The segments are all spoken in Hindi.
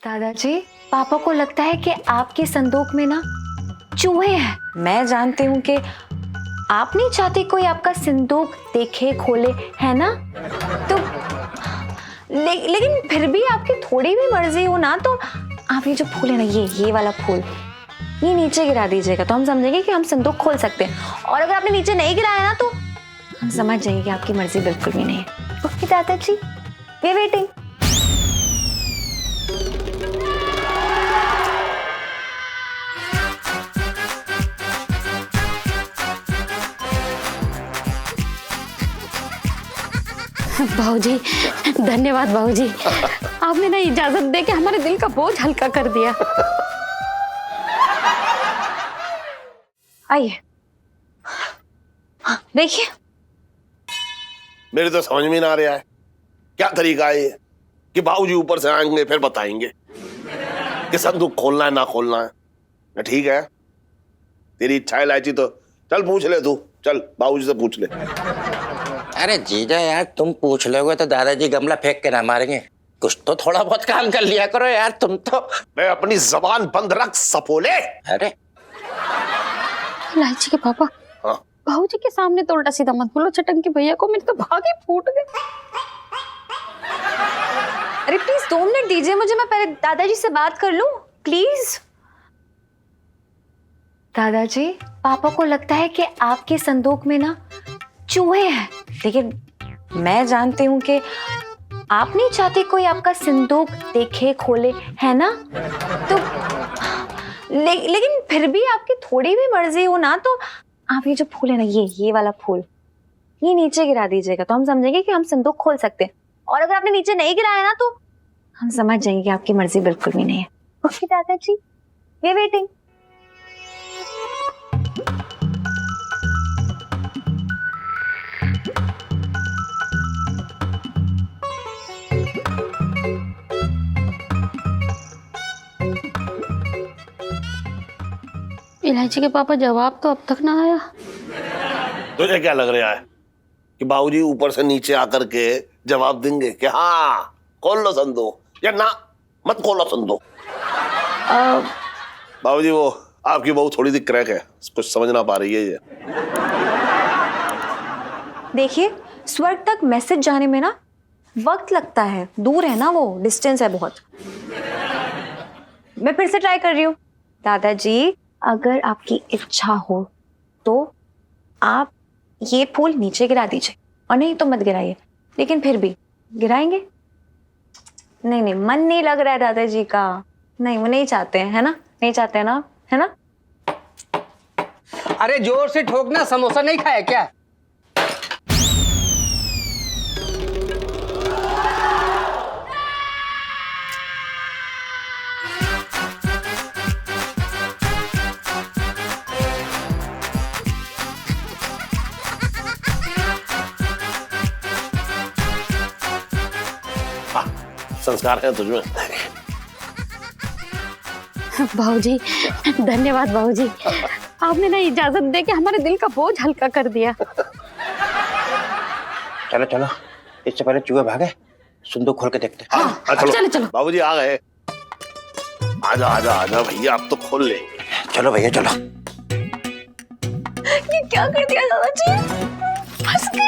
दादाजी, पापा को लगता है कि आपके संदूक में ना चूहे हैं। मैं जानती हूँ कि आप नहीं चाहते कोई आपका संदूक देखे खोले, है ना? तो लेकिन फिर भी आपकी थोड़ी भी मर्जी हो ना, तो आप ये जो फूल है ना, ये वाला फूल ये नीचे गिरा दीजिएगा, तो हम समझेंगे कि हम संदूक खोल सकते हैं। और अगर आपने नीचे नहीं गिराया ना, तो हम समझ जाएंगे कि आपकी मर्जी बिल्कुल भी नहीं है। ओके दादाजी, वी वेटिंग। भाऊजी, धन्यवाद भाऊजी, आपने ना इजाजत दे के हमारे दिल का बोझ हल्का कर दिया। आइए, देखिए। मेरे तो समझ में ना आ रहा है क्या तरीका है ये कि बाबूजी ऊपर से आएंगे फिर बताएंगे कि संदूक खोलना है ना खोलना है। ठीक है, तेरी इच्छा है लाइची, तो चल पूछ ले तू, चल बाबूजी से पूछ ले। अरे जीजा यार, तुम पूछ लोगे तो दादाजी गमला फेंक के ना मारेंगे। कुछ तो थोड़ा बहुत काम कर लिया करो यार तुम तो। मैं अपनी जबान बंद रख सपोले। अरे इलायची के पापा, हाँ। भाऊजी के सामने तो उल्टा सीधा मत बोलो चटंकी भैया को, मेरे तो भागे फूट गए। अरे प्लीज 2 मिनट दीजिए मुझे, मैं पहले दादाजी से बात कर लूं, प्लीज। दादाजी, पापा को लगता है कि आपके संदूक में ना चूहे हैं, लेकिन मैं जानती हूँ कि आप नहीं चाहते कोई आपका संदूक देखे खोले, है ना? तो लेकिन फिर भी आपकी थोड़ी भी मर्जी हो ना, तो आप ये जो फूल है ना, ये वाला फूल ये नीचे गिरा दीजिएगा, तो हम समझेंगे कि हम संदूक खोल सकते हैं। और अगर आपने नीचे नहीं गिराया ना, तो हम समझ जाएंगे कि आपकी मर्जी बिल्कुल भी नहीं है। ओके दादाजी, वी वेटिंग। इलायची के पापा, जवाब तो अब तक ना आया। तुझे क्या लग रहा है कि बाबूजी ऊपर से नीचे आकर के जवाब देंगे कि हाँ खोल लो संदूक, या ना मत खोलो संदूक? बाबूजी, वो आपकी बहू थोड़ी सी क्रैक है, कुछ समझ ना पा रही है ये। देखिए, स्वर्ग तक मैसेज जाने में ना वक्त लगता है, दूर है ना, वो डिस्टेंस है बहुत। मैं फिर से ट्राई कर रही हूँ। दादाजी, अगर आपकी इच्छा हो तो आप ये फूल नीचे गिरा दीजिए, और नहीं तो मत गिराइए। लेकिन फिर भी गिराएंगे? नहीं, मन नहीं लग रहा है दादाजी का। नहीं, वो नहीं चाहते हैं, है ना? नहीं चाहते हैं ना, है ना? अरे जोर से ठोकना, समोसा नहीं खाया क्या? संस्कार है तुझमें। भाऊजी, धन्यवाद भाऊजी, आपने ना इजाजत दे के हमारे दिल का बोझ हल्का कर दिया। चलो चलो, इससे पहले चूहे भागे, संदूक खोल के देखते हैं। हाँ, चलो चलो। बाबूजी आ गए। आजा आजा आजा भैया, अब तो खोल ले। चलो भैया चलो। ये क्या कर दिया दादाजी? फंस गए।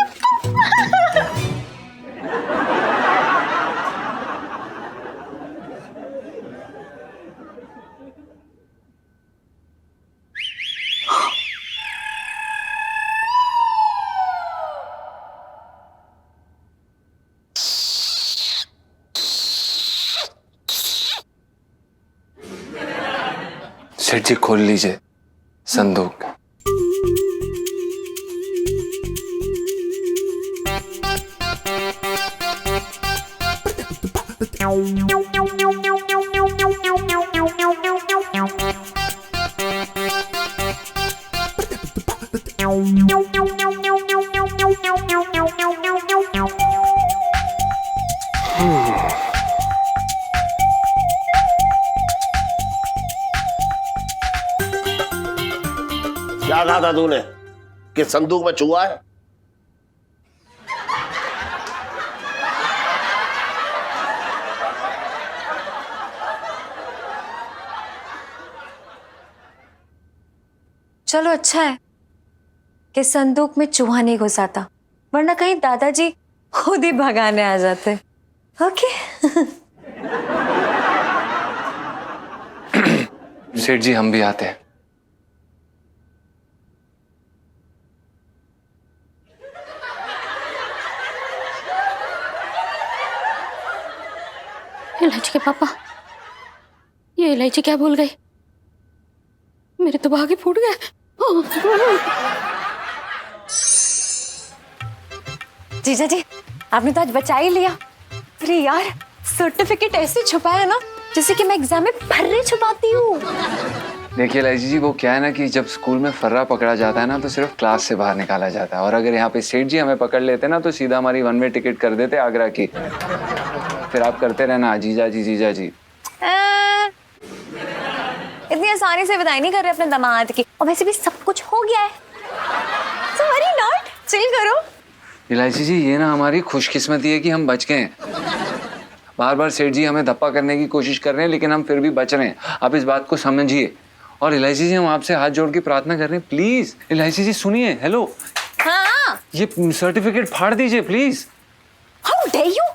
सेठ जी, खोल लीजिए संदूक। क्या कहा था तूने कि संदूक में चूहा है? चलो अच्छा है कि संदूक में चूहा नहीं घुसाता, वरना कहीं दादाजी खुद ही भगाने आ जाते। ओके। सेठ जी हम भी आते हैं। इलायची के पापा, ये इलायची क्या भूल गई? मेरे तो भागे फूट गए। जीजा जी, आपने तो आज बचा ही लिया। अरे यार, सर्टिफिकेट ऐसे छुपाया ना जैसे कि मैं एग्जाम में फर्रे छुपाती हूँ। देखिए इलायची जी, वो क्या है ना कि जब स्कूल में फर्रा पकड़ा जाता है ना तो सिर्फ क्लास से बाहर निकाला जाता है, और अगर यहाँ पे सेठ जी हमें पकड़ लेते ना तो सीधा हमारी 1 वे टिकट कर देते आगरा की। फिर आप करते रहना जीजा जी जीजा जी। इतनी आसानी से विदाई नहीं कर रहे अपने दामाद की, और वैसे भी सब कुछ हो गया है। So worry not, चिल करो। इलायची जी, ये ना हमारी खुशकिस्मती है कि हम बच गए हैं। बार बार सेठ जी हमें धप्पा करने की कोशिश कर रहे हैं, लेकिन हम फिर भी बच रहे हैं। आप इस बात को समझिए। और इलायची जी, हम आपसे हाथ जोड़ के प्रार्थना कर रहे हैं, प्लीज। इलायची जी सुनिए, हेलो। हाँ। ये सर्टिफिकेट फाड़ दीजिए please. How dare you?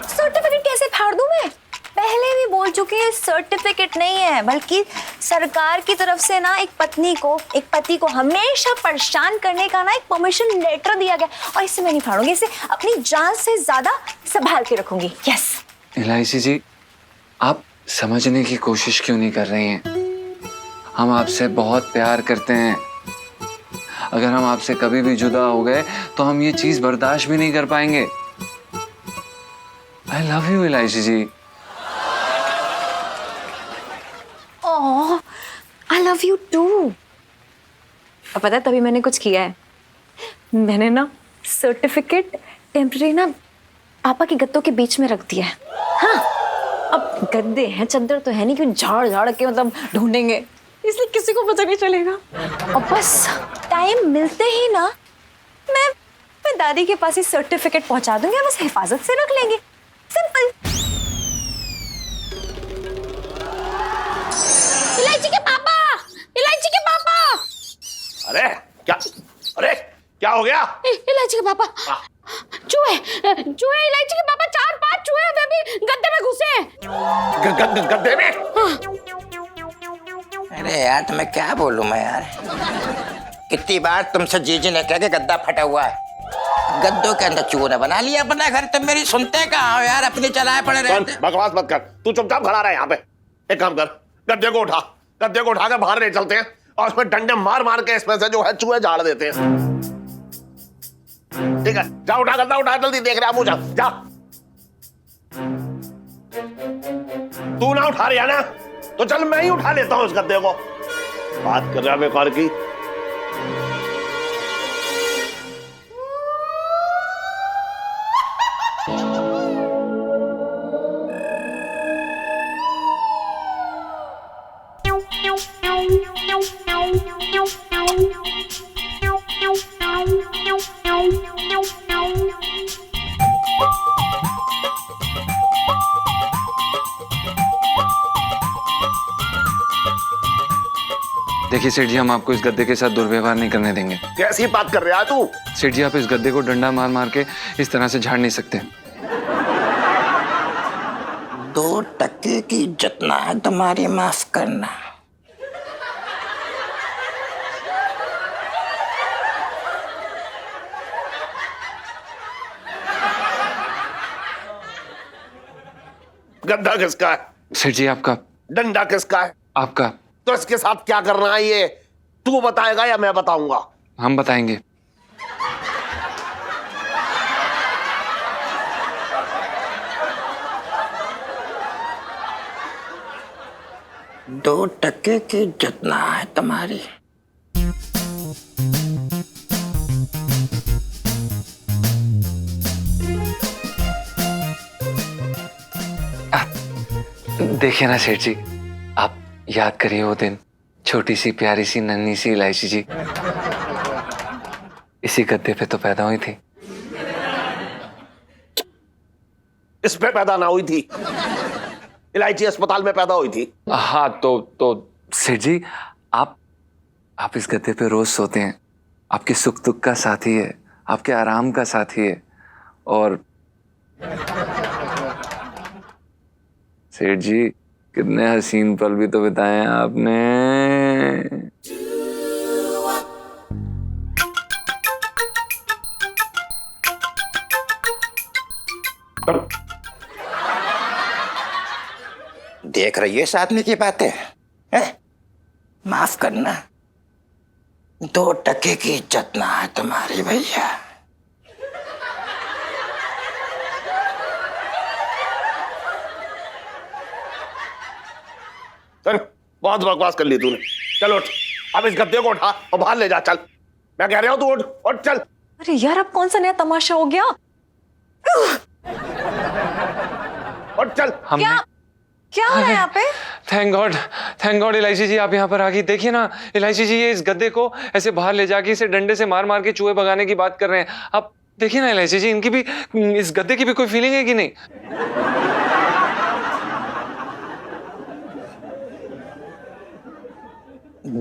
Certificate कैसे फाड़ दूं मैं? पहले भी बोल चुकी है, सर्टिफिकेट नहीं है, बल्कि सरकार की तरफ से ना एक पति को हमेशा परेशान करने का ना एक परमिशन लेटर दिया गया, और इसे मैं नहीं फाड़ूंगी, इसे अपनी जान से ज्यादा संभाल के रखूंगी। यस। इलायची जी, आप समझने की कोशिश क्यों नहीं कर रही हैं? हम आपसे बहुत प्यार करते हैं। अगर हम आपसे कभी भी जुदा हो गए तो हम ये चीज बर्दाश्त भी नहीं कर पाएंगे। आई लव यू इलायची जी। ओह, आई लव यू टू। और पता है तभी मैंने कुछ किया है। मैंने ना सर्टिफिकेट टेम्पररी ना पापा के गद्दों के बीच में रख दिया है। हाँ, अब गद्दे हैं, चद्दर तो है नहीं कि झाड़ झाड़ के मतलब ढूंढेंगे, इसलिए किसी को पता नहीं चलेगा। और बस टाइम मिलते ही ना मैं दादी के पास ही सर्टिफिकेट पहुंचा दूंगी, बस हिफाजत से रख लेंगे। सिंपल। इलायची के पापा, इलायची के पापा। अरे क्या हो गया? इलायची के पापा, चूहे चूहे, इलायची के पापा 4-5 चूहे अभी भी गद्दे में घुसे हैं। गद्दे में? अरे यार तुम्हें क्या बोलूं मैं यार, कितनी बार तुमसे जीजी ने कहा कि गद्दा फटा हुआ है, गद्दों के अंदर चूहों ने बना लिया अपना घर। तुम मेरी सुनते कहाँ हो यार, अपने चलाए पड़े रहते। बकवास मत कर, तू चुपचाप खड़ा रहा यहाँ पे। एक काम कर, गद्दे को उठा के बाहर ले चलते हैं, और उसमें डंडे मार मार के इसमें से जो है चूहे झाड़ देते हैं। ठीक है, जा उठा, गद्दा उठा, जल्दी। देख रहा मुझे, जा। तू ना उठा रही है ना, तो चल मैं ही उठा लेता हूं उस गद्दे को। बात कर रहा बेकार की। देखिए सेठ जी, हम आपको इस गद्दे के साथ दुर्व्यवहार नहीं करने देंगे। कैसी बात कर रहा है तू? सेठ जी, आप इस गद्दे को डंडा मार मार के इस तरह से झाड़ नहीं सकते। 2 टके की इज्जत ना है तुम्हारी, माफ करना। गद्दा किसका है? सेठ जी आपका। डंडा किसका है? आपका। तो इसके साथ क्या करना है ये तू बताएगा या मैं बताऊंगा? हम बताएंगे। दो टके की इज्जत ना है तुम्हारी। देखिए ना सेठ जी, आप याद करिए वो दिन, छोटी सी प्यारी सी नन्ही सी इलायची जी इसी गद्दे पे तो पैदा हुई थी। इस पे पैदा ना हुई थी, इलायची अस्पताल में पैदा हुई थी। हाँ तो सेठ जी, आप आप इस गद्दे पे रोज सोते हैं, आपके सुख दुख का साथी है, आपके आराम का साथी है। और सेठ जी, कितने हसीन पल भी तो बिताए हैं आपने। देख रही है इस आदमी की बातें हैं? माफ करना, 2 टके की इज्जत ना है तुम्हारी भैया। चल, बहुत बकवास कर ली तूने। चल उठ, अब इस गद्दे को उठा और बाहर ले जा। चल, मैं कह रहा हूं तू उठ, उठ चल। अरे यार, अब कौन सा नया तमाशा हो गया? उठ चल। क्या हो रहा है यहाँ पे? थैंक गॉड इलायची जी, आप यहाँ पर आ गई। देखिए ना इलायची जी, ये इस गद्दे को ऐसे बाहर ले जाके इसे डंडे से मार मार के चूहे भगाने की बात कर रहे हैं। आप देखिए ना इलायची जी, इनकी भी, इस गद्दे की भी कोई फीलिंग है कि नहीं?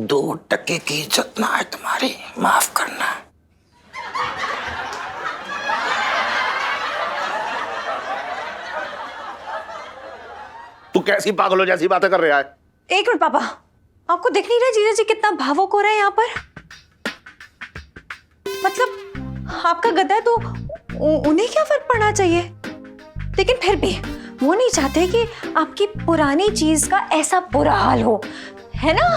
2 टके की इज्जत ना है तुम्हारी, माफ करना। तू कैसी पागलों जैसी बातें कर रहा है? एक मिनट पापा, आपको दिख नहीं रहा जीजा जी कितना भावुक हो रहा है यहाँ पर? मतलब आपका गद्दा है तो उन्हें क्या फर्क पड़ना चाहिए, लेकिन फिर भी वो नहीं चाहते कि आपकी पुरानी चीज का ऐसा बुरा हाल हो, है ना?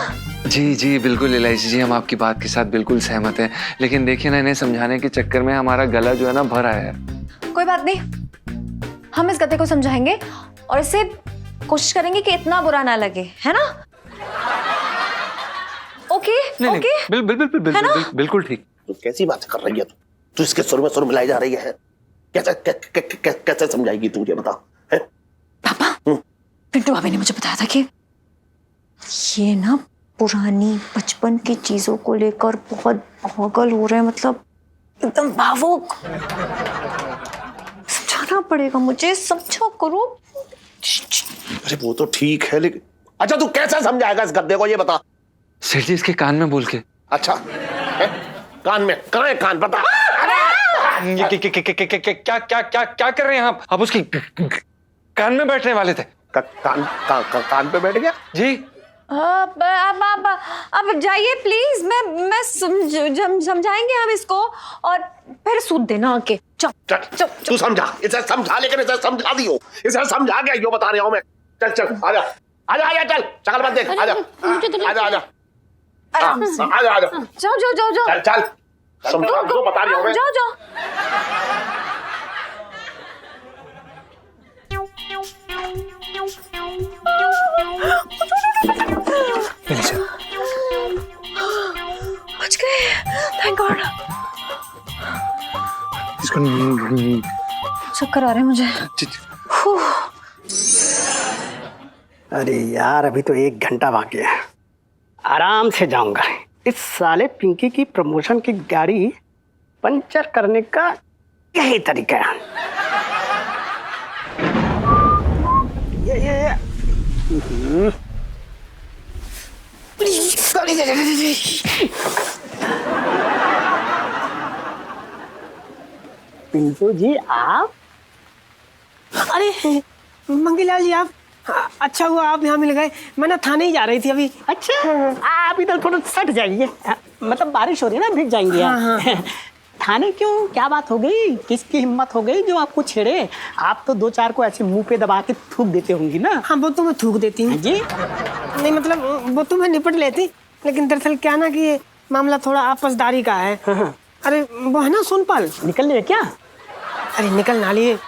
जी बिल्कुल इलायची जी, हम आपकी बात के साथ बिल्कुल सहमत हैं। लेकिन देखिए ना, इन्हें समझाने के चक्कर में हमारा गला जो है ना भर आया है। कोई बात नहीं, हम इस गद्दे को समझाएंगे और इसे कोशिश करेंगे कि इतना बुरा ना लगे, है ना? ओके ओके, बिल्कुल ठीक। तू कैसी बातें कर रही है? तू इसके सुर में सुर मिलाई जा रही है। कैसे समझाएगी तू, ये बता? पापा, पिंटू भाभी ने मुझे बताया था कि ये ना पुरानी बचपन की चीजों को लेकर बहुत पागल हो रहे हैं, मतलब एकदम भावुक। समझाना पड़ेगा मुझे, समझा करो। अरे वो तो ठीक है, लेकिन अच्छा तू कैसे समझाएगा इस गद्दे को, ये बता? सेठ जी, इसके कान में बोल के। अच्छा है? कान में? कहाँ है कान, बता। क्या कर रहे हैं आप? आप उसकी कान में बैठने वाले थे। कान पे बैठ गया जी? अब जाइए प्लीज, मैं समझाएंगे हम इसको और फिर सूद देना आके। चल तू समझा, इसे समझा, लेकिन इसे समझा दियो, इसे समझा गया, यो बता रहा हूं मैं। चल आजा चल, शक्ल मत देख, आजा आजा जाओ चल समझा, जो बता रही हूं मैं। जाओ बच गए, थैंक गॉड। चक्कर आ रहे हैं मुझे। अरे यार, अभी तो 1 घंटा बाकी है, आराम से जाऊंगा। इस साले पिंकी की प्रमोशन की गाड़ी पंचर करने का यही तरीका है। ये पिंटू जी, आप? अरे मंगीलाल जी, आप? अच्छा हुआ आप यहाँ मिल गए, मैं ना थाने ही जा रही थी अभी। अच्छा, आप इधर थोड़ा सट जाइए, मतलब बारिश हो रही है ना, भीग जाएंगे आप। थाने क्यों, क्या बात हो गई? किसकी हिम्मत हो गई जो आपको छेड़े? आप तो 2-4 को ऐसे मुंह पे दबा के थूक देते होंगी ना। हाँ, वो तो मैं थूक देती हूँ जी। नहीं मतलब वो तो मैं निपट लेती, लेकिन दरअसल क्या ना कि मामला थोड़ा आपसदारी का है। अरे वो है ना सोनपाल, निकल लिए क्या? अरे निकल ना लिए,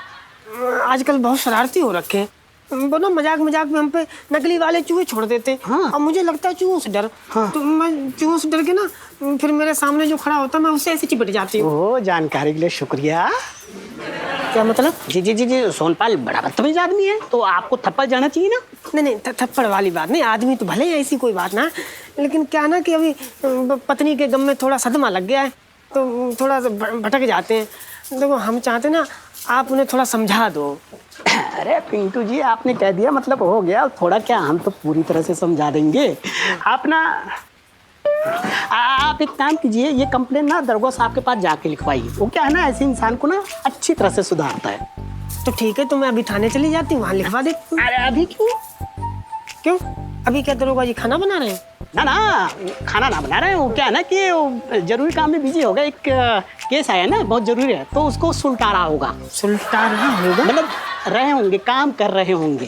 आजकल बहुत शरारती हो रखे हैं। वो ना मजाक में हम पे नकली वाले चूहे छोड़ देते। हाँ। और मुझे लगता है चूहों से डर। हाँ। तो मैं चूहों से डर के ना फिर मेरे सामने जो खड़ा होता मैं उससे ऐसे चिपट जाती हूँ। ओह, जानकारी के लिए शुक्रिया। क्या मतलब? जी, सोनपाल बड़ा बदतमीज आदमी है, तो आपको थप्पड़ जाना चाहिए ना। नहीं, थप्पड़ वाली बात नहीं, आदमी तो भले ही, ऐसी कोई बात ना, लेकिन क्या ना कि अभी पत्नी के गम में थोड़ा सदमा लग गया है, तो थोड़ा भटक जाते हैं। देखो, हम चाहते ना आप उन्हें थोड़ा समझा दो। अरे पिंटू जी, आपने कह दिया मतलब हो गया, थोड़ा क्या, हम तो पूरी तरह से समझा देंगे। आप ना आप एक काम कीजिए, ये कंप्लेन ना दरगोह साहब के पास जाके लिखवाइए। वो क्या है ना, ऐसे इंसान को ना अच्छी तरह से सुधारता है। तो ठीक है, तो मैं अभी थाने चली जाती हूँ, वहाँ लिखवा देती हूँ। अरे अभी क्यों? क्यों? अभी क्या दरोगा जी खाना बना रहे हैं? ना ना, खाना ना बना रहे हैं। वो क्या है ना कि वो जरूरी काम में बिजी होगा। एक केस आया ना, बहुत जरूरी है, तो उसको सुलटा रहा होगा। सुलटा रहा होगा? मतलब रहे होंगे, काम कर रहे होंगे।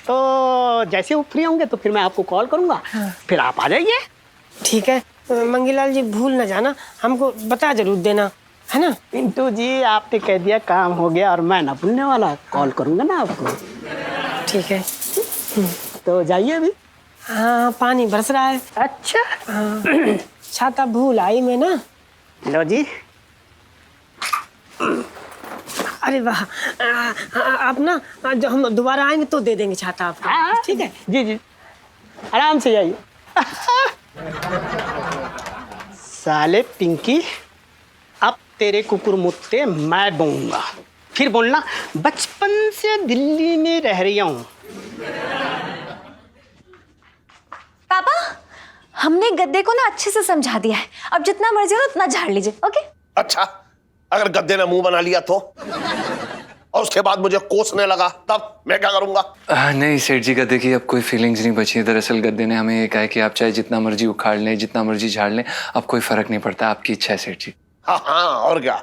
तो जैसे वो फ्री होंगे तो फिर मैं आपको कॉल करूंगा। फिर आप आ जाइए। ठीक है, मंगीलाल जी भूल ना जाना, हमको बता जरूर देना, है ना? पिंटू जी, आपने कह दिया काम हो गया और मैं ना भूलने वाला, कॉल करूंगा ना आपको। ठीक है। तो जाइए अभी। हाँ, पानी बरस रहा है। अच्छा, हाँ, छाता भूल आई मैं ना। लो जी। अरे वाह, आप ना जब हम दोबारा आएंगे तो दे देंगे छाता आपको। हाँ, ठीक है? जी जी, आराम से जाइए। साले पिंकी, अब तेरे कुकुर मुत्ते मैं बोऊंगा। फिर बोलना बचपन से दिल्ली में रह रही हूँ। पापा, हमने गद्दे को ना अच्छे से समझा दिया है, अब जितना मर्जी हो उतना झाड़ लीजिए। ओके? अच्छा, अगर गद्दे ने मुंह बना लिया तो, और उसके बाद मुझे कोसने लगा, तब मैं क्या करूंगा? नहीं सेठ जी, गद्दे की अब कोई फीलिंग्स नहीं बची है। दरअसल गद्दे ने हमें ये कहा है कि आप चाहे जितना मर्जी उखाड़ लें, जितना मर्जी झाड़ लें, अब कोई फर्क नहीं पड़ता, आपकी इच्छा है सेठ जी। हाँ हाँ, और क्या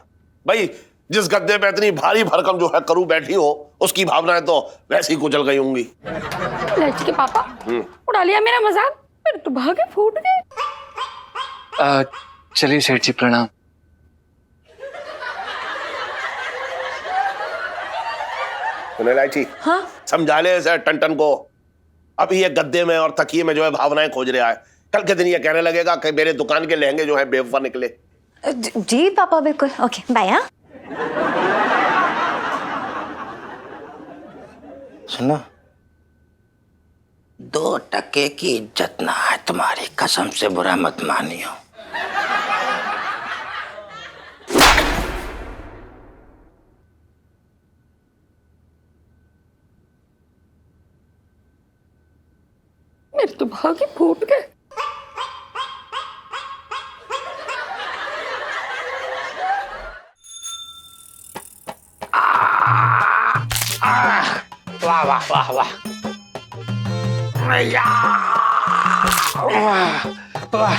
भाई, जिस गद्दे पे इतनी भारी भरकम जो है करू बैठी हो, उसकी भावनाएं तो वैसी कुचल गई होंगी। इलायची के पापा, उड़ा लिया मेरा मजाक, मेरे तो भागे फूट गए। चलिए सेठ जी, प्रणाम। इलायची, हाँ? समझा ले इसे टन को। अभी ये गद्दे में और तकिए में जो है भावनाएं खोज रहा है, कल के दिन ये कहने लगेगा कि मेरे दुकान के लहंगे जो है बेवफा निकले। जी पापा, बिल्कुल। Okay, bye. हाँ, सुनो, 2 टके की इज्जत ना है तुम्हारी, कसम से बुरा मत मानियो। मेरे तो भागे फूट गए। वाह वाह वाह वाह, या वाह वाह।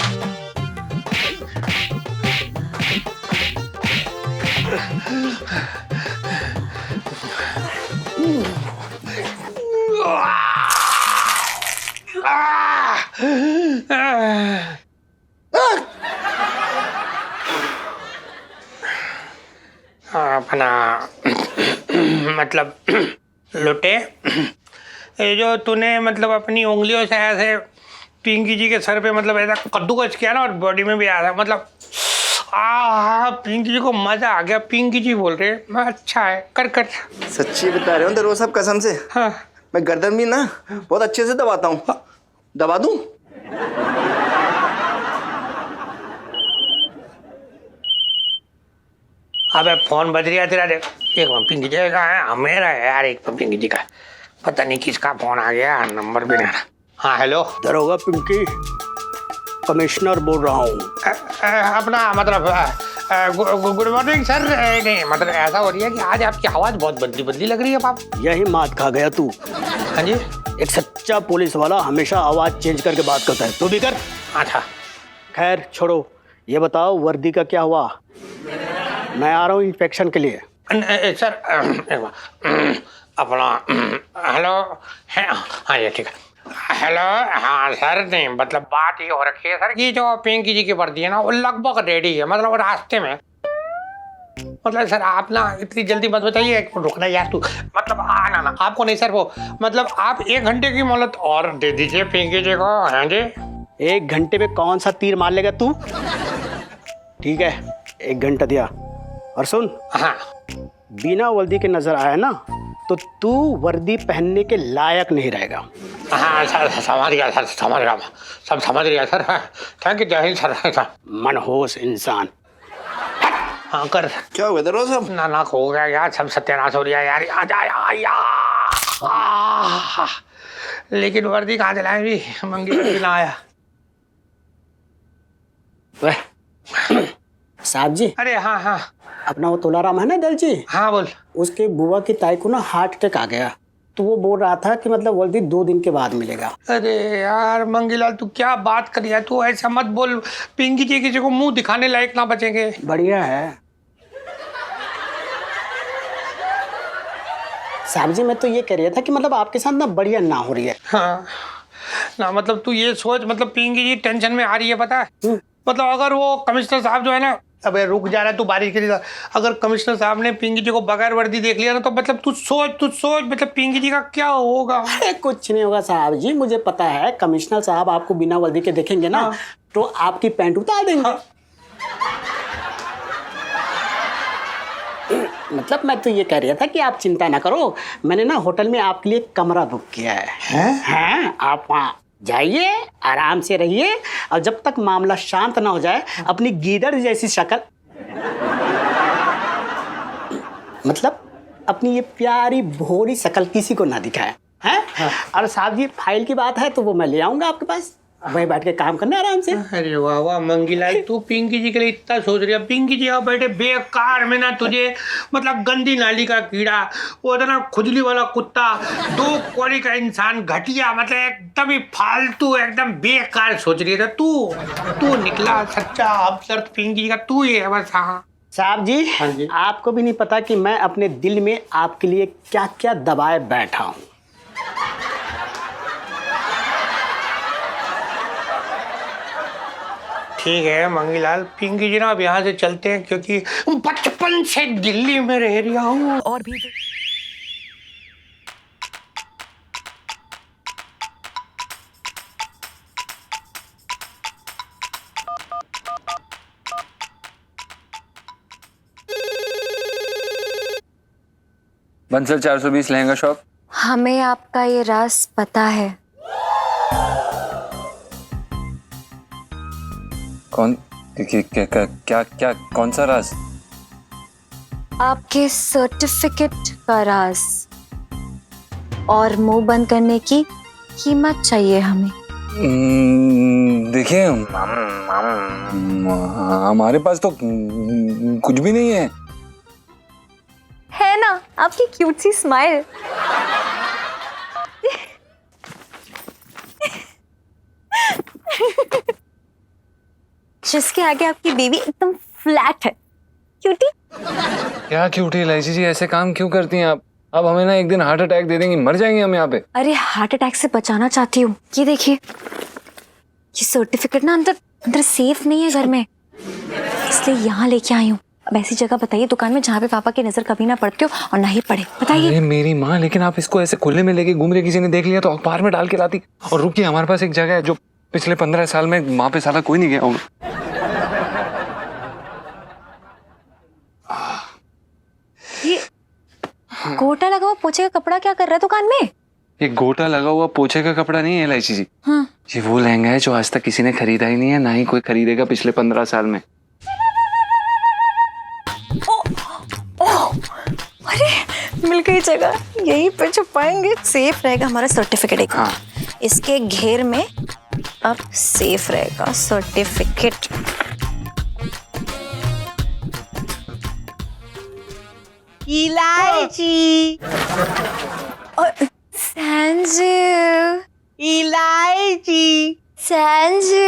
अपना मतलब लुटे, ये जो तूने मतलब अपनी उंगलियों से ऐसे पिंकी जी के सर पे मतलब ऐसा कद्दूकस किया ना, और बॉडी में भी आया, मतलब पिंकी जी को मजा आ गया। पिंकी जी बोल रहे अच्छा है, कर कर। सच्ची बता रहे हो दरोगा साहब, कसम से। हाँ, मैं गर्दन भी ना बहुत अच्छे से दबाता हूँ। दबा दूं? अबे फोन बज रहा है तेरा, देख। एक पिंकी जी का है, मेरा है यार, एक पिंकी जी का, पता नहीं किसका फोन आ गया, नंबर भी नहीं आ रहा। हाँ हेलो, दरोगा पिंकी, कमिश्नर बोल रहा हूँ। अपना मतलब गुड मॉर्निंग सर। नहीं मतलब ऐसा हो रही है कि आज आपकी आवाज बहुत बदली बदली लग रही है पाप। यही मात खा गया तू। हाँ जी, एक सच्चा पुलिस वाला हमेशा आवाज चेंज करके बात करता है, तू भी कर। अच्छा खैर छोड़ो, ये बताओ वर्दी का क्या हुआ? मैं आ रहा हूँ इंस्पेक्शन के लिए। सर अपना हेलो, हाँ ये ठीक है। हेलो, हाँ सर, नहीं मतलब बात ये हो रखी है सर कि जो पिंकी जी की वर्दी है ना, वो लगभग रेडी है, मतलब वो रास्ते में। मतलब सर आप ना इतनी जल्दी मत बताइए, रुकना यार तू, मतलब आना ना, आपको नहीं सर, वो मतलब आप 1 घंटे की मोहलत और दे दीजिए पिंकी जी को। हाँ जी, 1 घंटे में कौन सा तीर मार लेगा तू? ठीक है, 1 घंटा दिया। और सुन, हाँ बिना वर्दी के नजर आया ना तो तू वर्दी पहनने के लायक नहीं रहेगा। हाँ सर, समझ गया सर, समझ गया, सब समझ गया सर। थैंक यू, जय हिंद सर। मनहोश इंसान। हाँ कर। क्या हुआ दरोगा साहब? ना हो गया यार, सब सत्यानाश हो रहा है यार। लेकिन वर्दी कहाँ चलाए भी, मंगी भी ना आया। साहब जी, अरे हाँ हाँ अपना वो तुलाराम है ना दल जी, हाँ बोल। उसके बुआ की ताई को ना हार्ट अटैक आ गया, तो वो बोल रहा था कि मतलब वर्दी 2 दिन के बाद मिलेगा। अरे यार मंगीलाल तू क्या बात कर रहा है, तू ऐसा मत बोल। पिंकी जी किसी को मुंह दिखाने लायक ना बचेंगे। बढ़िया है साहब जी, मैं तो ये कह रहा था कि मतलब आपके साथ ना बढ़िया ना हो रही है। हाँ ना मतलब तू ये सोच, मतलब पिंकी जी टेंशन में आ रही है पता है। मतलब अगर वो कमिश्नर साहब जो है ना, अबे रुक जा रहा है तू बारिश के लिए, अगर कमिश्नर साहब ने पिंकी जी को बगैर वर्दी देख लिया ना तो मतलब तू सोच मतलब पिंकी जी का क्या होगा। अरे कुछ नहीं होगा साहब जी, मुझे पता है कमिश्नर साहब आपको बिना वर्दी के देखेंगे ना तो आपकी पैंट उतार देंगे। मतलब मैं तो ये कह रहा था कि आप चिंता ना करो, मैंने ना होटल में आपके लिए कमरा बुक किया है। हैं? आप वहाँ जाइए, आराम से रहिए, और जब तक मामला शांत ना हो जाए अपनी गीदड़ जैसी शक्ल, मतलब अपनी ये प्यारी भोली शक्ल किसी को ना दिखाए हैं। और साहब जी फाइल की बात है तो वो मैं ले आऊंगा आपके पास, वही बैठ के काम करना आराम से। अरे वाह वाह मंगीलाल, तू पिंकी जी के लिए इतना सोच रही है। पिंकी जी अब बैठे बेकार में ना तुझे मतलब गंदी नाली का कीड़ा, वो ना खुजली वाला कुत्ता, 2 कौड़ी का इंसान, घटिया, मतलब एकदम ही फालतू, एकदम बेकार सोच रही है। तू निकला सच्चा अफसर पिंकी जी का, तू ही है बस। हाँ साहब जी, हाँ जी। आपको भी नहीं पता कि मैं अपने दिल में आपके लिए क्या क्या दबाए बैठा हूँ। ठीक है मंगीलाल, पिंकी जी ना अब यहाँ से चलते हैं क्योंकि बचपन से दिल्ली में रह रहा हूँ। और भी बंसल 420 लहंगा शॉप। हमें आपका ये राज पता है। कौन क्या कौन सा राज? आपके सर्टिफिकेट का राज, और मुंह बंद करने की कीमत चाहिए हमें। देखिए हमारे पास तो कुछ भी नहीं है ना आपकी क्यूट सी स्माइल। जिसके आगे आपकी बेबी एकदम फ्लैट है। क्यूटी। क्या क्यूटी इलायची जी, ऐसे काम क्यों करती हैं आप? अब हमें ना एक दिन हार्ट अटैक दे देंगी, मर जाएंगे हम यहाँ पे। अरे हार्ट अटैक से बचाना चाहती हूँ। ये देखिए, ये सर्टिफिकेट ना अंदर सेफ नहीं है घर में, इसलिए यहाँ लेके आई हूँ। अब ऐसी जगह बताइए दुकान में जहाँ पे पापा की नजर कभी ना पड़ती हो और ना ही पड़े, बताइए। अरे मेरी माँ, लेकिन आप इसको ऐसे खुले में लेके घूम रहे, किसी ने देख लिया तो अखबार में डाल के लाती। और रुकिए, हमारे पास एक जगह है जो पिछले 15 साल में वहां पे साला कोई नहीं गया होगा। ये गोटा लगा हुआ पोछे का कपड़ा क्या कर रहा है दुकान में? ये गोटा लगा हुआ पोछे का कपड़ा नहीं है इलायची जी। हाँ। ये वो लहंगा है जो आज तक किसी ने खरीदा ही नहीं है, ना ही कोई खरीदेगा पिछले 15 साल में। अरे मिल गई जगह, यहीं पे छुपाएंगे, सेफ रहेगा हमारा सर्टिफिकेट। हाँ। इसके घेर में अब सेफ रहेगा सर्टिफिकेट। इलायची संजू, इलायची संजू,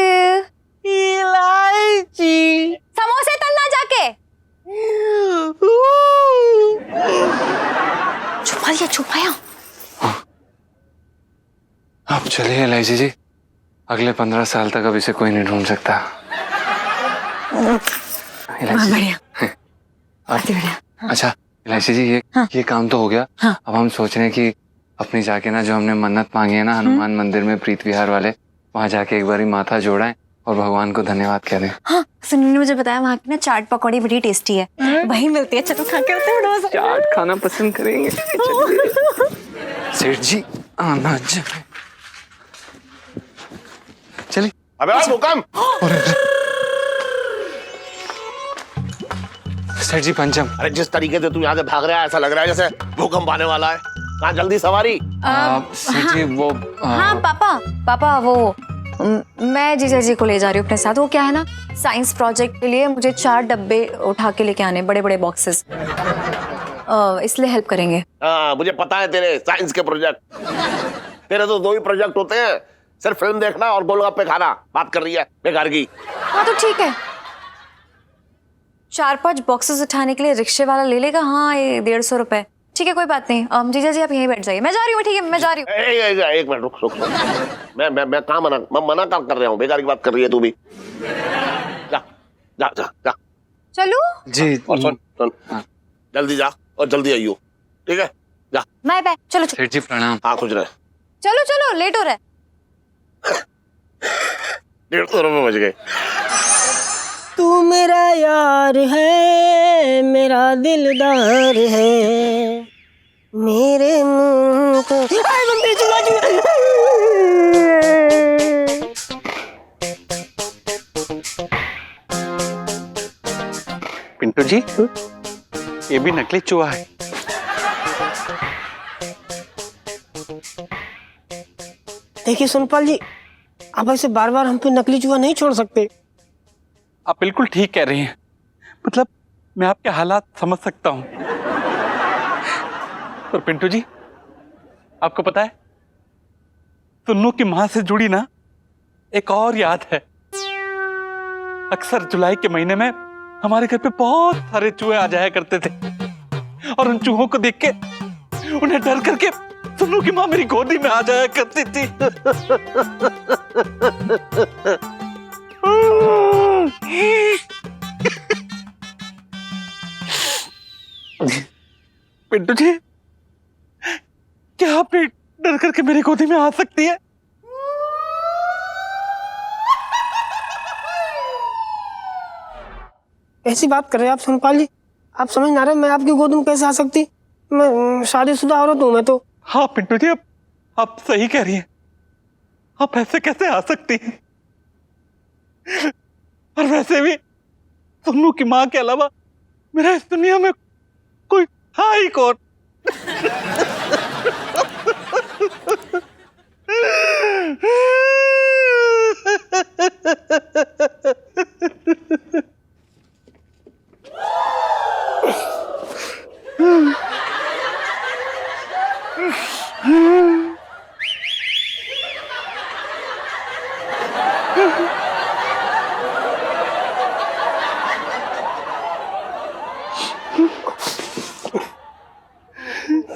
इलायची समोसे तलना जाके। छुपाया। अब चलिए इलायची जी, अगले 15 साल तक अब इसे कोई नहीं ढूंढ सकता। इलायची बढ़िया। अच्छा इलायची जी, ये काम तो हो गया। हाँ। अब हम सोच रहे हैं कि अपनी जाके ना जो हमने मन्नत मांगी है ना हनुमान मंदिर में प्रीत विहार वाले, वहां जाके एक बारी माथा जोड़ाएं और भगवान को धन्यवाद कह दें। हाँ, सुनील ने मुझे बताया वहाँ की ना चाट पकौड़ी बड़ी टेस्टी है, वहीं मिलती है। चलो खा के आते हैं। बड़ा मजा। चाट खाना पसंद करेंगे। सेठ जी आना चाहिए। चलिए। अबे यार मुकाम। सेठ जी पंचम। अरे जिस तरीके से तू यहाँ से भाग रहा है ऐसा लग रहा है जैसे भूकंप आने वाला है। कहाँ जल्दी सवारी। सेठ जी वो हाँ पापा वो मैं जीजा जी को ले जा रही हूँ अपने साथ। वो क्या है ना, साइंस प्रोजेक्ट के लिए मुझे 4 डब्बे उठा के लेके आने, बड़े बड़े बॉक्सेस, इसलिए हेल्प करेंगे। हाँ मुझे पता है तेरे साइंस के प्रोजेक्ट। तेरे तो 2 ही प्रोजेक्ट होते हैं, सिर्फ फिल्म देखना और गोलगप्पे खाना। बात कर रही है बेकार की। हाँ तो ठीक है, 4-5 बॉक्सेस उठाने के लिए रिक्शे वाला ले लेगा। हाँ ये 150 रुपए, ठीक है कोई बात नहीं। जीजा जी आप यहीं बैठ जाइए, मैं जा रही हूँ। ठीक है मैं जा रही हूँ। एक मिनट रुक। मैं कहाँ मना कर रहा हूँ, बेकार की बात कर रही है तू भी। जा जा जा जा। चलो जी। और सुन जल्दी जा और जल्दी आइयो, ठीक है? जा। Bye bye. चलो सेठ जी प्रणाम। हाँ खुश रहे। चलो चलो, लेट हो रहा है। 150 रुपए बच गए। तू मेरा यार है, मेरा दिलदार है, मेरे मुंह को पिंटू जी, ये भी नकली चूहा है। देखिए सोनपाल जी, आप ऐसे बार बार हम पे नकली चूहा नहीं छोड़ सकते। आप बिल्कुल ठीक कह रही हैं। मतलब मैं आपके हालात समझ सकता हूं। पर पिंटू जी, आपको पता है, तुन्नू की मां से जुड़ी ना एक और याद है। अक्सर जुलाई के महीने में हमारे घर पे बहुत सारे चूहे आ जाया करते थे, और उन चूहों को देख के उन्हें डर करके तुन्नू की मां मेरी गोदी में आ जाया करती थी। पिंटू जी, क्या आप भी डर करके मेरी गोदी में आ सकती है? ऐसी बात कर रहे हैं आप सोनपाल जी? आप समझ ना रहे, मैं आपकी गोद में कैसे आ सकती? मैं शादीशुदा औरत हूं मैं तो। हाँ पिंटू जी, आप सही कह रही हैं। आप ऐसे कैसे आ सकती हैं? और वैसे भी तुन्नू की मां के अलावा मेरा इस दुनिया में कोई था ही कौन?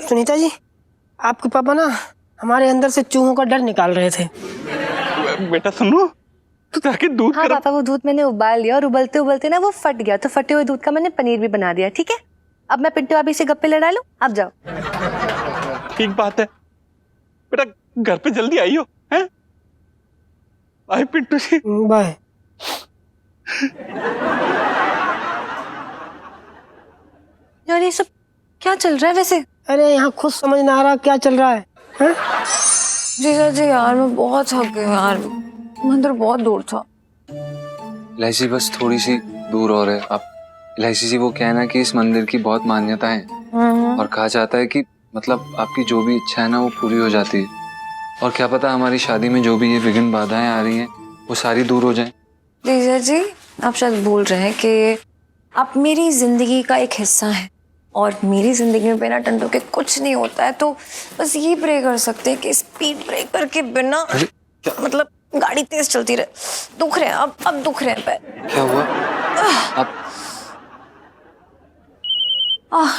सुनीता जी, आपके पापा ना हमारे अंदर से चूहों का डर निकाल रहे थे। बेटा सुनो, तू जाके दूध हाँ गर्म। पापा, वो दूध मैंने उबाल लिया और उबलते उबलते ना वो फट गया, तो फटे हुए दूध का मैंने पनीर भी बना दिया। ठीक है, अब मैं पिंटू अभी से गप्पे लड़ा लूं, आप जाओ। ठीक बात है बेटा, घर पे जल्दी आइयो, हैं? बाय पिंटू जी। बाय। यार ये सब क्या चल रहा है वैसे? अरे यहाँ खुद समझ ना आ रहा क्या चल रहा है, हैं? जीजा जी यार मैं बहुत थक गई यार, मंदिर बहुत दूर था। इलायची बस थोड़ी सी दूर और है। आप इलायची जी, वो कहना कि इस मंदिर की बहुत मान्यता है और कहा जाता है कि मतलब आपकी जो भी इच्छा है ना वो पूरी हो जाती है। और क्या पता हमारी शादी में जो भी ये विघ्न बाधाएं आ रही हैं वो सारी दूर हो जाएं। जीजा जी आप शायद भूल रहे हैं कि आप मेरी जिंदगी का एक हिस्सा हैं, और मेरी जिंदगी में बिना टंटू के कुछ नहीं होता है। तो बस ये प्रे कर सकते हैं कि स्पीड ब्रेकर के बिना मतलब गाड़ी तेज चलती रहे। दुख रहे हैं अब दुख रहे हैं पैर। क्या हुआ? आप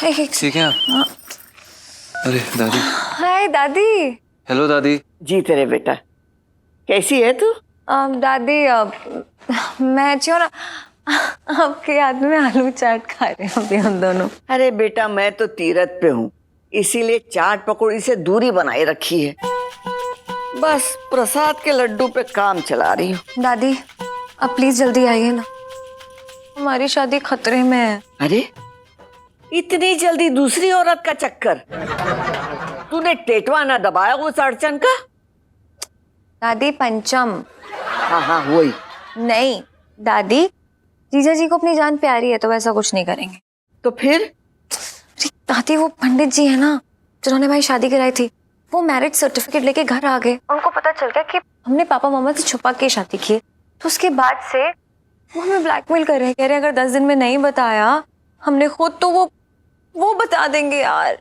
एक एक ठीक है आप? अरे दादी। हाय दादी। हेलो दादी। जी तेरे बेटा, कैसी है तू? दादी मैं जो ना आपके याद में आलू चाट खा रहे हैं अभी हम दोनों। अरे बेटा, मैं तो तीरथ पे हूँ, इसीलिए चाट पकौड़ी से दूरी बनाए रखी है। बस प्रसाद के लड्डू पे काम चला रही हूँ। दादी अब प्लीज जल्दी आइए ना, हमारी शादी खतरे में है। अरे इतनी जल्दी दूसरी औरत का चक्कर? तूने टेटवा ना दबाया उस अड़चन का? दादी पंचम। हाँ वही। नहीं दादी, जीजा जी को अपनी जान प्यारी है तो वैसा कुछ नहीं करेंगे। तो फिर? दादी वो पंडित जी है ना जिन्होंने भाई शादी कराई थी, वो मैरिज सर्टिफिकेट लेके घर आ गए। उनको पता चल गया कि हमने पापा मामा से छुपा के शादी की है। तो उसके बाद से वो हमें ब्लैकमेल कर रहे हैं, कह रहे हैं अगर 10 दिन में नहीं बताया हमने खुद तो वो बता देंगे यार।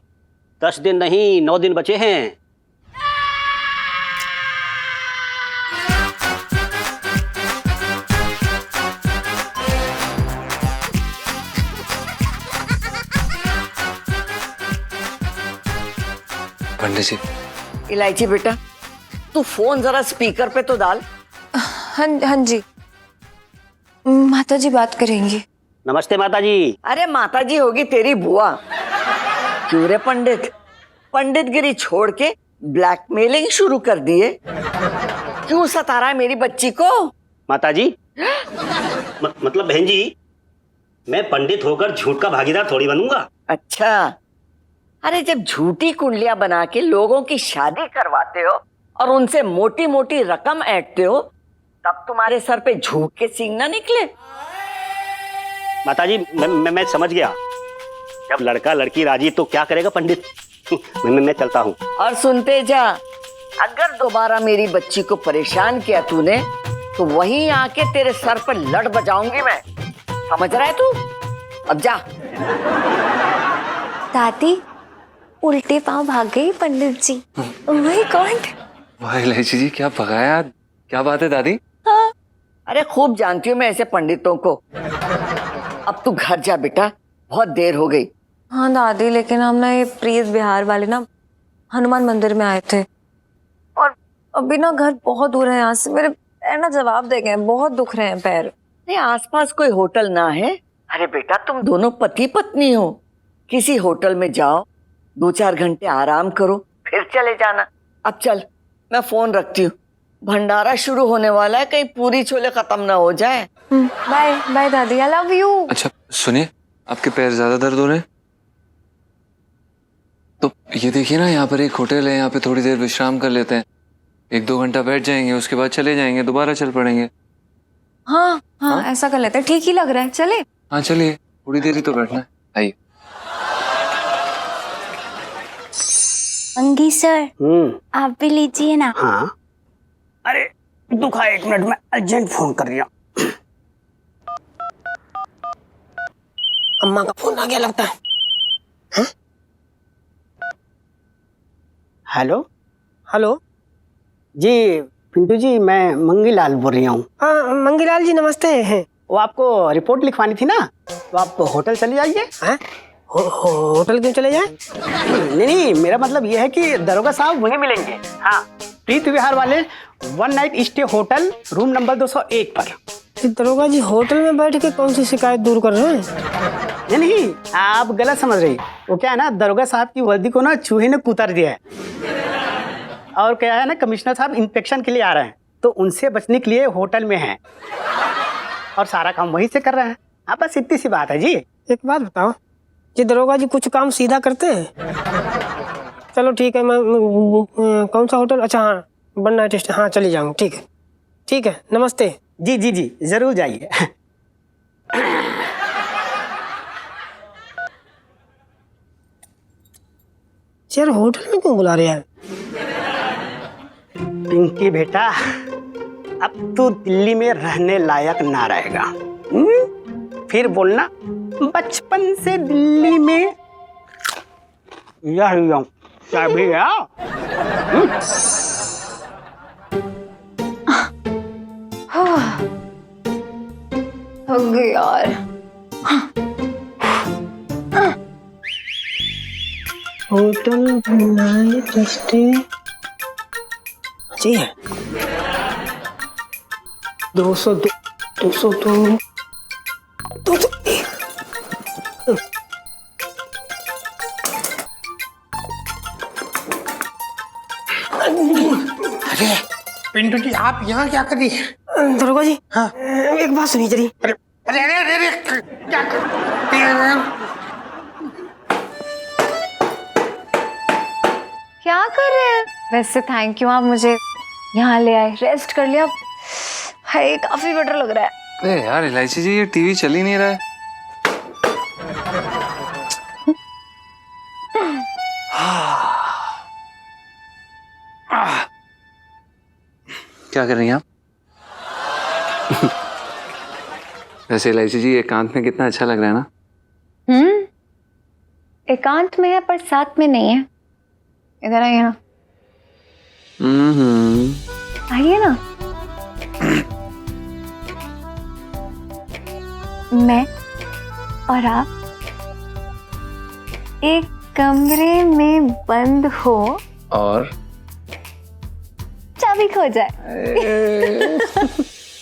10 दिन नहीं 9 दिन बचे हैं। पंडित जी। इलायची बेटा, तू फोन जरा स्पीकर पे तो डाल। हाँ जी, माता जी बात करेंगी। नमस्ते माता जी। अरे माता जी होगी तेरी बुआ। क्यों रे पंडित, पंडितगिरी छोड़ के ब्लैकमेलिंग शुरू कर दिए? क्यों सता रहा है मेरी बच्ची को? माता जी मतलब बहन जी, मैं पंडित होकर झूठ का भागीदार थोड़ी बनूंगा। अच्छा, अरे जब झूठी कुंडलियां बना के लोगों की शादी करवाते हो और उनसे मोटी मोटी रकम ऐंठते हो, तब तुम्हारे सर पे झूठ के सींग ना निकले? माता जी मैं समझ गया। जब लड़का लड़की राजी तो क्या करेगा पंडित। मैं चलता हूँ। और सुनते जा, अगर दोबारा मेरी बच्ची को परेशान किया तूने तो वहीं आके तेरे सर पर लड़ बजाऊंगी मैं। समझ रहा है तू? अब जा। दादी उल्टे पांव भाग गई पंडित जी। Oh my God. वाह इलायची जी, क्या भगाया, क्या बात है दादी? हाँ। अरे खूब जानती हूँ मैं ऐसे पंडितों को। अब तू घर जा बेटा, बहुत देर हो गई। हाँ दादी, लेकिन हम ना ये प्रीत बिहार वाले ना हनुमान मंदिर में आए थे और अभी ना घर बहुत दूर है यहाँ से। मेरे पैर ना जवाब दे गए, बहुत दुख रहे हैं पैर। नहीं, आसपास कोई होटल ना है? अरे बेटा, तुम दोनों पति पत्नी हो, किसी होटल में जाओ, 2-4 घंटे आराम करो, फिर चले जाना। अब चल, मैं फोन रखती हूँ, भंडारा शुरू होने वाला है, कहीं पूरी छोले खत्म ना हो जाए। बाय बाय दादी, आई लव यू। अच्छा सुनिए, आपके पैर ज्यादा दर्द हो रहे हैं तो ये देखिए ना, यहाँ पर एक होटल है, यहाँ पे थोड़ी देर विश्राम कर लेते हैं। 1-2 घंटा बैठ जाएंगे, उसके बाद चले जाएंगे, दोबारा चल पड़ेंगे। हाँ, ऐसा कर लेते हैं, ठीक ही लग रहा है, चले। हाँ चलिए, थोड़ी देर ही तो बैठना है, आइए। अंगी सर, आप भी लीजिए ना। हाँ। अरे दुखा, 1 मिनट में अर्जेंट फोन कर रही हूँ। अम्मा का फोन आ गया लगता है। हाँ? हेलो हेलो जी, पिंटू जी, मैं मंगीलाल बोल रही हूँ। हाँ मंगीलाल जी नमस्ते। हैं वो आपको रिपोर्ट लिखवानी थी ना, तो आप होटल चले जाइए। हाँ? होटल क्यों चले जाए? नहीं, मेरा मतलब ये है कि दरोगा साहब वहीं मिलेंगे। हाँ, प्रीत विहार वाले 1 night stay hotel, room number 201 पर। दरोगा जी होटल में बैठ के कौन सी शिकायत दूर कर रहे हैं? नहीं, आप गलत समझ रही। वो क्या है ना, दरोगा साहब की वर्दी को ना चूहे ने कुतर दिया है। और क्या है ना, कमिश्नर साहब इंस्पेक्शन के लिए आ रहे हैं, तो उनसे बचने के लिए होटल में हैं और सारा काम वहीं से कर रहे हैं। हाँ, बस इतनी सी बात है जी। एक बात बताओ, ये दरोगा जी कुछ काम सीधा करते हैं? चलो ठीक है, मैं कौन सा होटल? अच्छा हाँ, 1 नाइट स्टे। हाँ चली जाऊँगी, ठीक है, ठीक है, नमस्ते। जी जी जी, जरूर जाइए। यार होटल में क्यों बुला रहे हैं? पिंकी बेटा, अब तू दिल्ली में रहने लायक ना रहेगा। फिर बोलना बचपन से दिल्ली में यही हूँ, क्या भी है? हो गई यार। होटल 1 नाइट स्टे जी है। 202 202 201। अरे पिंटू जी, आप यहाँ क्या कर रही है? दरोगा जी, हाँ, एक बात सुनिए जरी। अरे अरे अरे अरे अरे, क्या क्या कर रहे हैं? वैसे थैंक यू, आप मुझे यहाँ ले आए, रेस्ट कर लिया। हाय, काफी बेटर लग रहा है। अरे यार इलायची जी, ये टीवी चल ही नहीं रहा है। क्या कर रही हैं आप? वैसे इलायची जी एकांत में कितना अच्छा लग रहा है ना? एकांत में है पर साथ में नहीं है। इधर आइए ना। आइए ना। मैं और आप एक कमरे में बंद हो और चाबी खो जाए।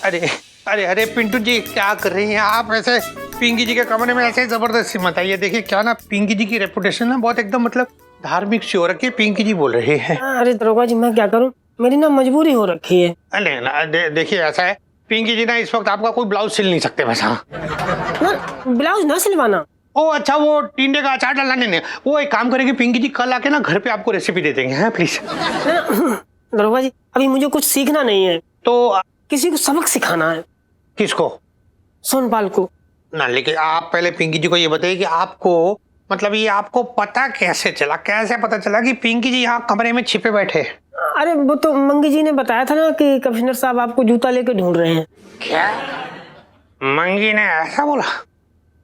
अरे अरे अरे पिंटू जी क्या कर रही हैं आप? ऐसे पिंकी जी के कमरे में ऐसे जबरदस्ती मत आइए। देखिए क्या ना, पिंकी जी की रेपुटेशन ना बहुत एकदम मतलब धार्मिक सी हो रखी है। पिंकी जी बोल रही है। अरे दरोगा जी मैं क्या करूं, मेरी ना मजबूरी हो रखी है। अरे ना देखिए ऐसा है, पिंकी जी ना इस वक्त आपका कोई ब्लाउज सिल नहीं सकते बस। हाँ ना ब्लाउज ना सिलवाना। ओ अच्छा, वो टिंडे का अचार डालना नहीं, वो एक काम करेगी पिंकी जी, कल आके ना घर पे आपको रेसिपी दे देंगे। हैं प्लीज। दरोगा जी अभी मुझे कुछ सीखना नहीं है, तो किसी को सबक सिखाना है। किसको? सोनपाल को। ना लेकिन आप पहले पिंकी जी को ये बताइए कि आपको मतलब ये आपको पता कैसे चला, कैसे पता चला कि पिंकी जी यहाँ कमरे में छिपे बैठे? अरे वो तो मंगी जी ने बताया था ना कि कमिश्नर साहब आपको जूता लेके ढूंढ रहे हैं। क्या मंगी ने ऐसा बोला?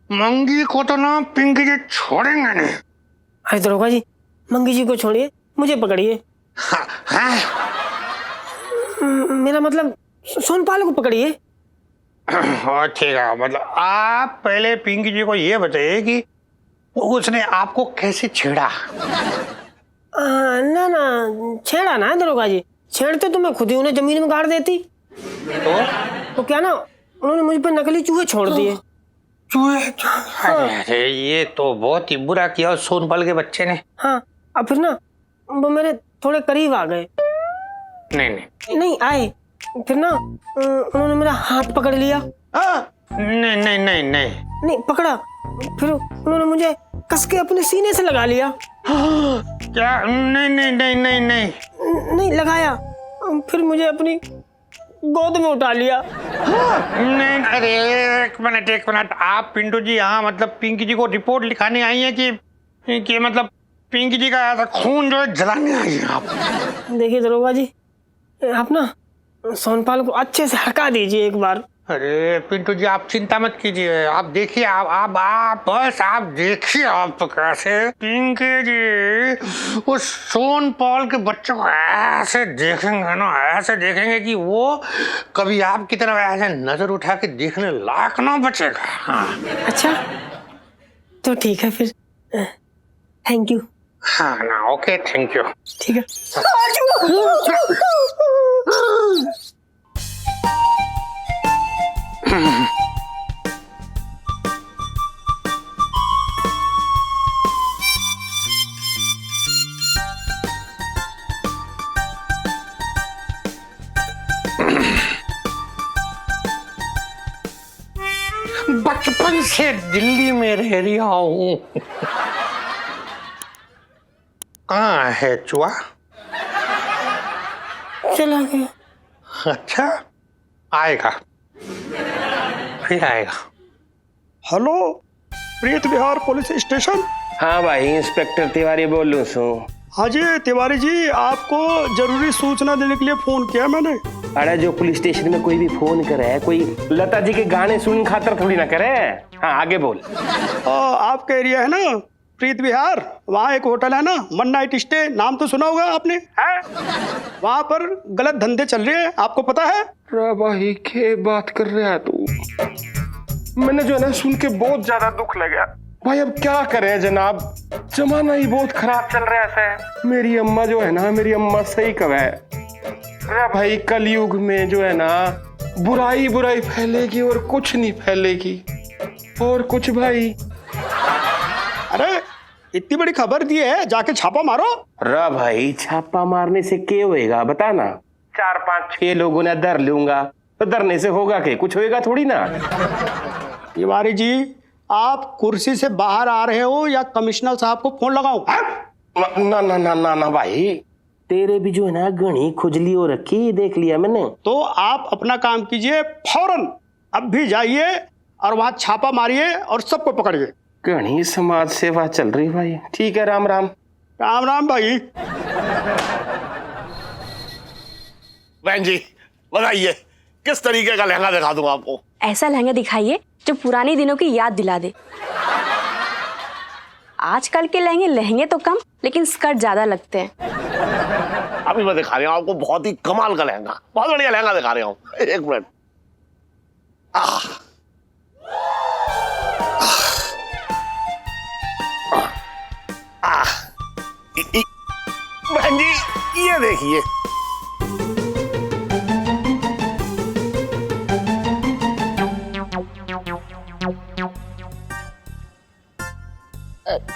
मंगी को तो ना पिंकी जी छोड़ेंगे नहीं। अरे दरोगा जी मंगी जी को छोड़िए, मुझे पकड़िए। हाँ? मेरा मतलब सोनपाल को पकड़िए। ठीक है, मतलब आप पहले पिंकी जी को ये बताइए कि उसने आपको कैसे छेड़ा? ना ना छेड़ा ना है दरोगा जी, छेड़ते तो मैं खुद ही उन्हें जमीन में गाड़ देती। तो क्या ना उन्होंने मुझ पर नकली चूहे छोड़ दिए। चूहे? अरे ये तो बहुत ही बुरा किया सोनपाल के बच्चे ने। हाँ अब फिर ना वो मेरे थोड़े करीब आ गए। नहीं आए, फिर ना उन्होंने मेरा हाथ पकड़ लिया। नहीं पकड़ा, फिर उन्होंने मुझे कस के अपने सीने से लगा लिया। क्या? नहीं लगाया, फिर मुझे अपनी गोद में उठा लिया। नहीं, अरे एक मिनट, आप पिंटू जी यहाँ मतलब पिंकी जी को रिपोर्ट लिखाने आई है कि मतलब पिंकी जी का ऐसा खून जो है जलाने आई है आप? देखिए दरोगा जी आप ना सोनपाल को अच्छे से हटा दीजिए एक बार। अरे पिंटू जी आप चिंता मत कीजिए, आप देखिए, आप देखिए आप कैसे पिंकी जी उस सोनपाल के बच्चों को ऐसे देखेंगे ना, ऐसे देखेंगे कि वो कभी आपकी तरफ ऐसे नजर उठा के देखने लायक ना बचेगा। हाँ। अच्छा तो ठीक है फिर, थैंक यू। हाँ ना, ओके थैंक यू। ठीक है। बचपन से दिल्ली में रह रहा हूँ। कहाँ है चुआ? चला गया। अच्छा आएगा, फिर आएगा। हेलो प्रीत विहार पुलिस स्टेशन। हाँ भाई इंस्पेक्टर तिवारी बोल रहा हूँ। हाँ जी तिवारी जी, आपको जरूरी सूचना देने के लिए फोन किया मैंने। अरे जो पुलिस स्टेशन में कोई भी फोन करे, कोई लता जी के गाने सुन खातर थोड़ी ना करे। हाँ आगे बोल। आपका एरिया है ना प्रीत विहार, वहाँ एक होटल है ना मन नाइट स्टे, नाम तो सुना होगा आपने? है वहाँ पर गलत धंधे चल रहे हैं, आपको पता है? भाई के बात कर रहा है तू? मैंने जो है ना सुन के बहुत ज्यादा दुख लगा भाई। अब क्या करें जनाब, जमाना ही बहुत खराब चल रहा है। मेरी अम्मा जो है ना, मेरी अम्मा सही कब है। अरे भाई कलयुग में जो है ना बुराई फैलेगी और कुछ नहीं फैलेगी और कुछ भाई। अरे इतनी बड़ी खबर दी है, जाके छापा मारो। रा भाई छापा मारने से क्या होएगा बता ना? 4-5-6 लोगों ने डर लूंगा तो डरने से होगा क्या? कुछ होएगा थोड़ी ना। तिवारी जी आप कुर्सी से बाहर आ रहे हो या कमिश्नर साहब को फोन लगाऊं? ना भाई, तेरे भी जो है ना घनी खुजली हो रखी, देख लिया मैंने। तो आप अपना काम कीजिए, फौरन अब भी जाइए और वहां छापा मारिए और सबको पकड़िए। घनी समाज सेवा चल रही भाई। ठीक है, राम राम। राम राम भाई। बहन जी बताइए किस तरीके का लहंगा दिखा दूं आपको? ऐसा लहंगा दिखाइए जो पुराने दिनों की याद दिला दे। आजकल के लहंगे लहंगे तो कम लेकिन स्कर्ट ज्यादा लगते हैं। अभी मैं दिखा रहा हूँ आपको बहुत ही कमाल का लहंगा, बहुत बढ़िया लहंगा दिखा रहा हूँ। एक मिनट। बहन जी ये देखिए,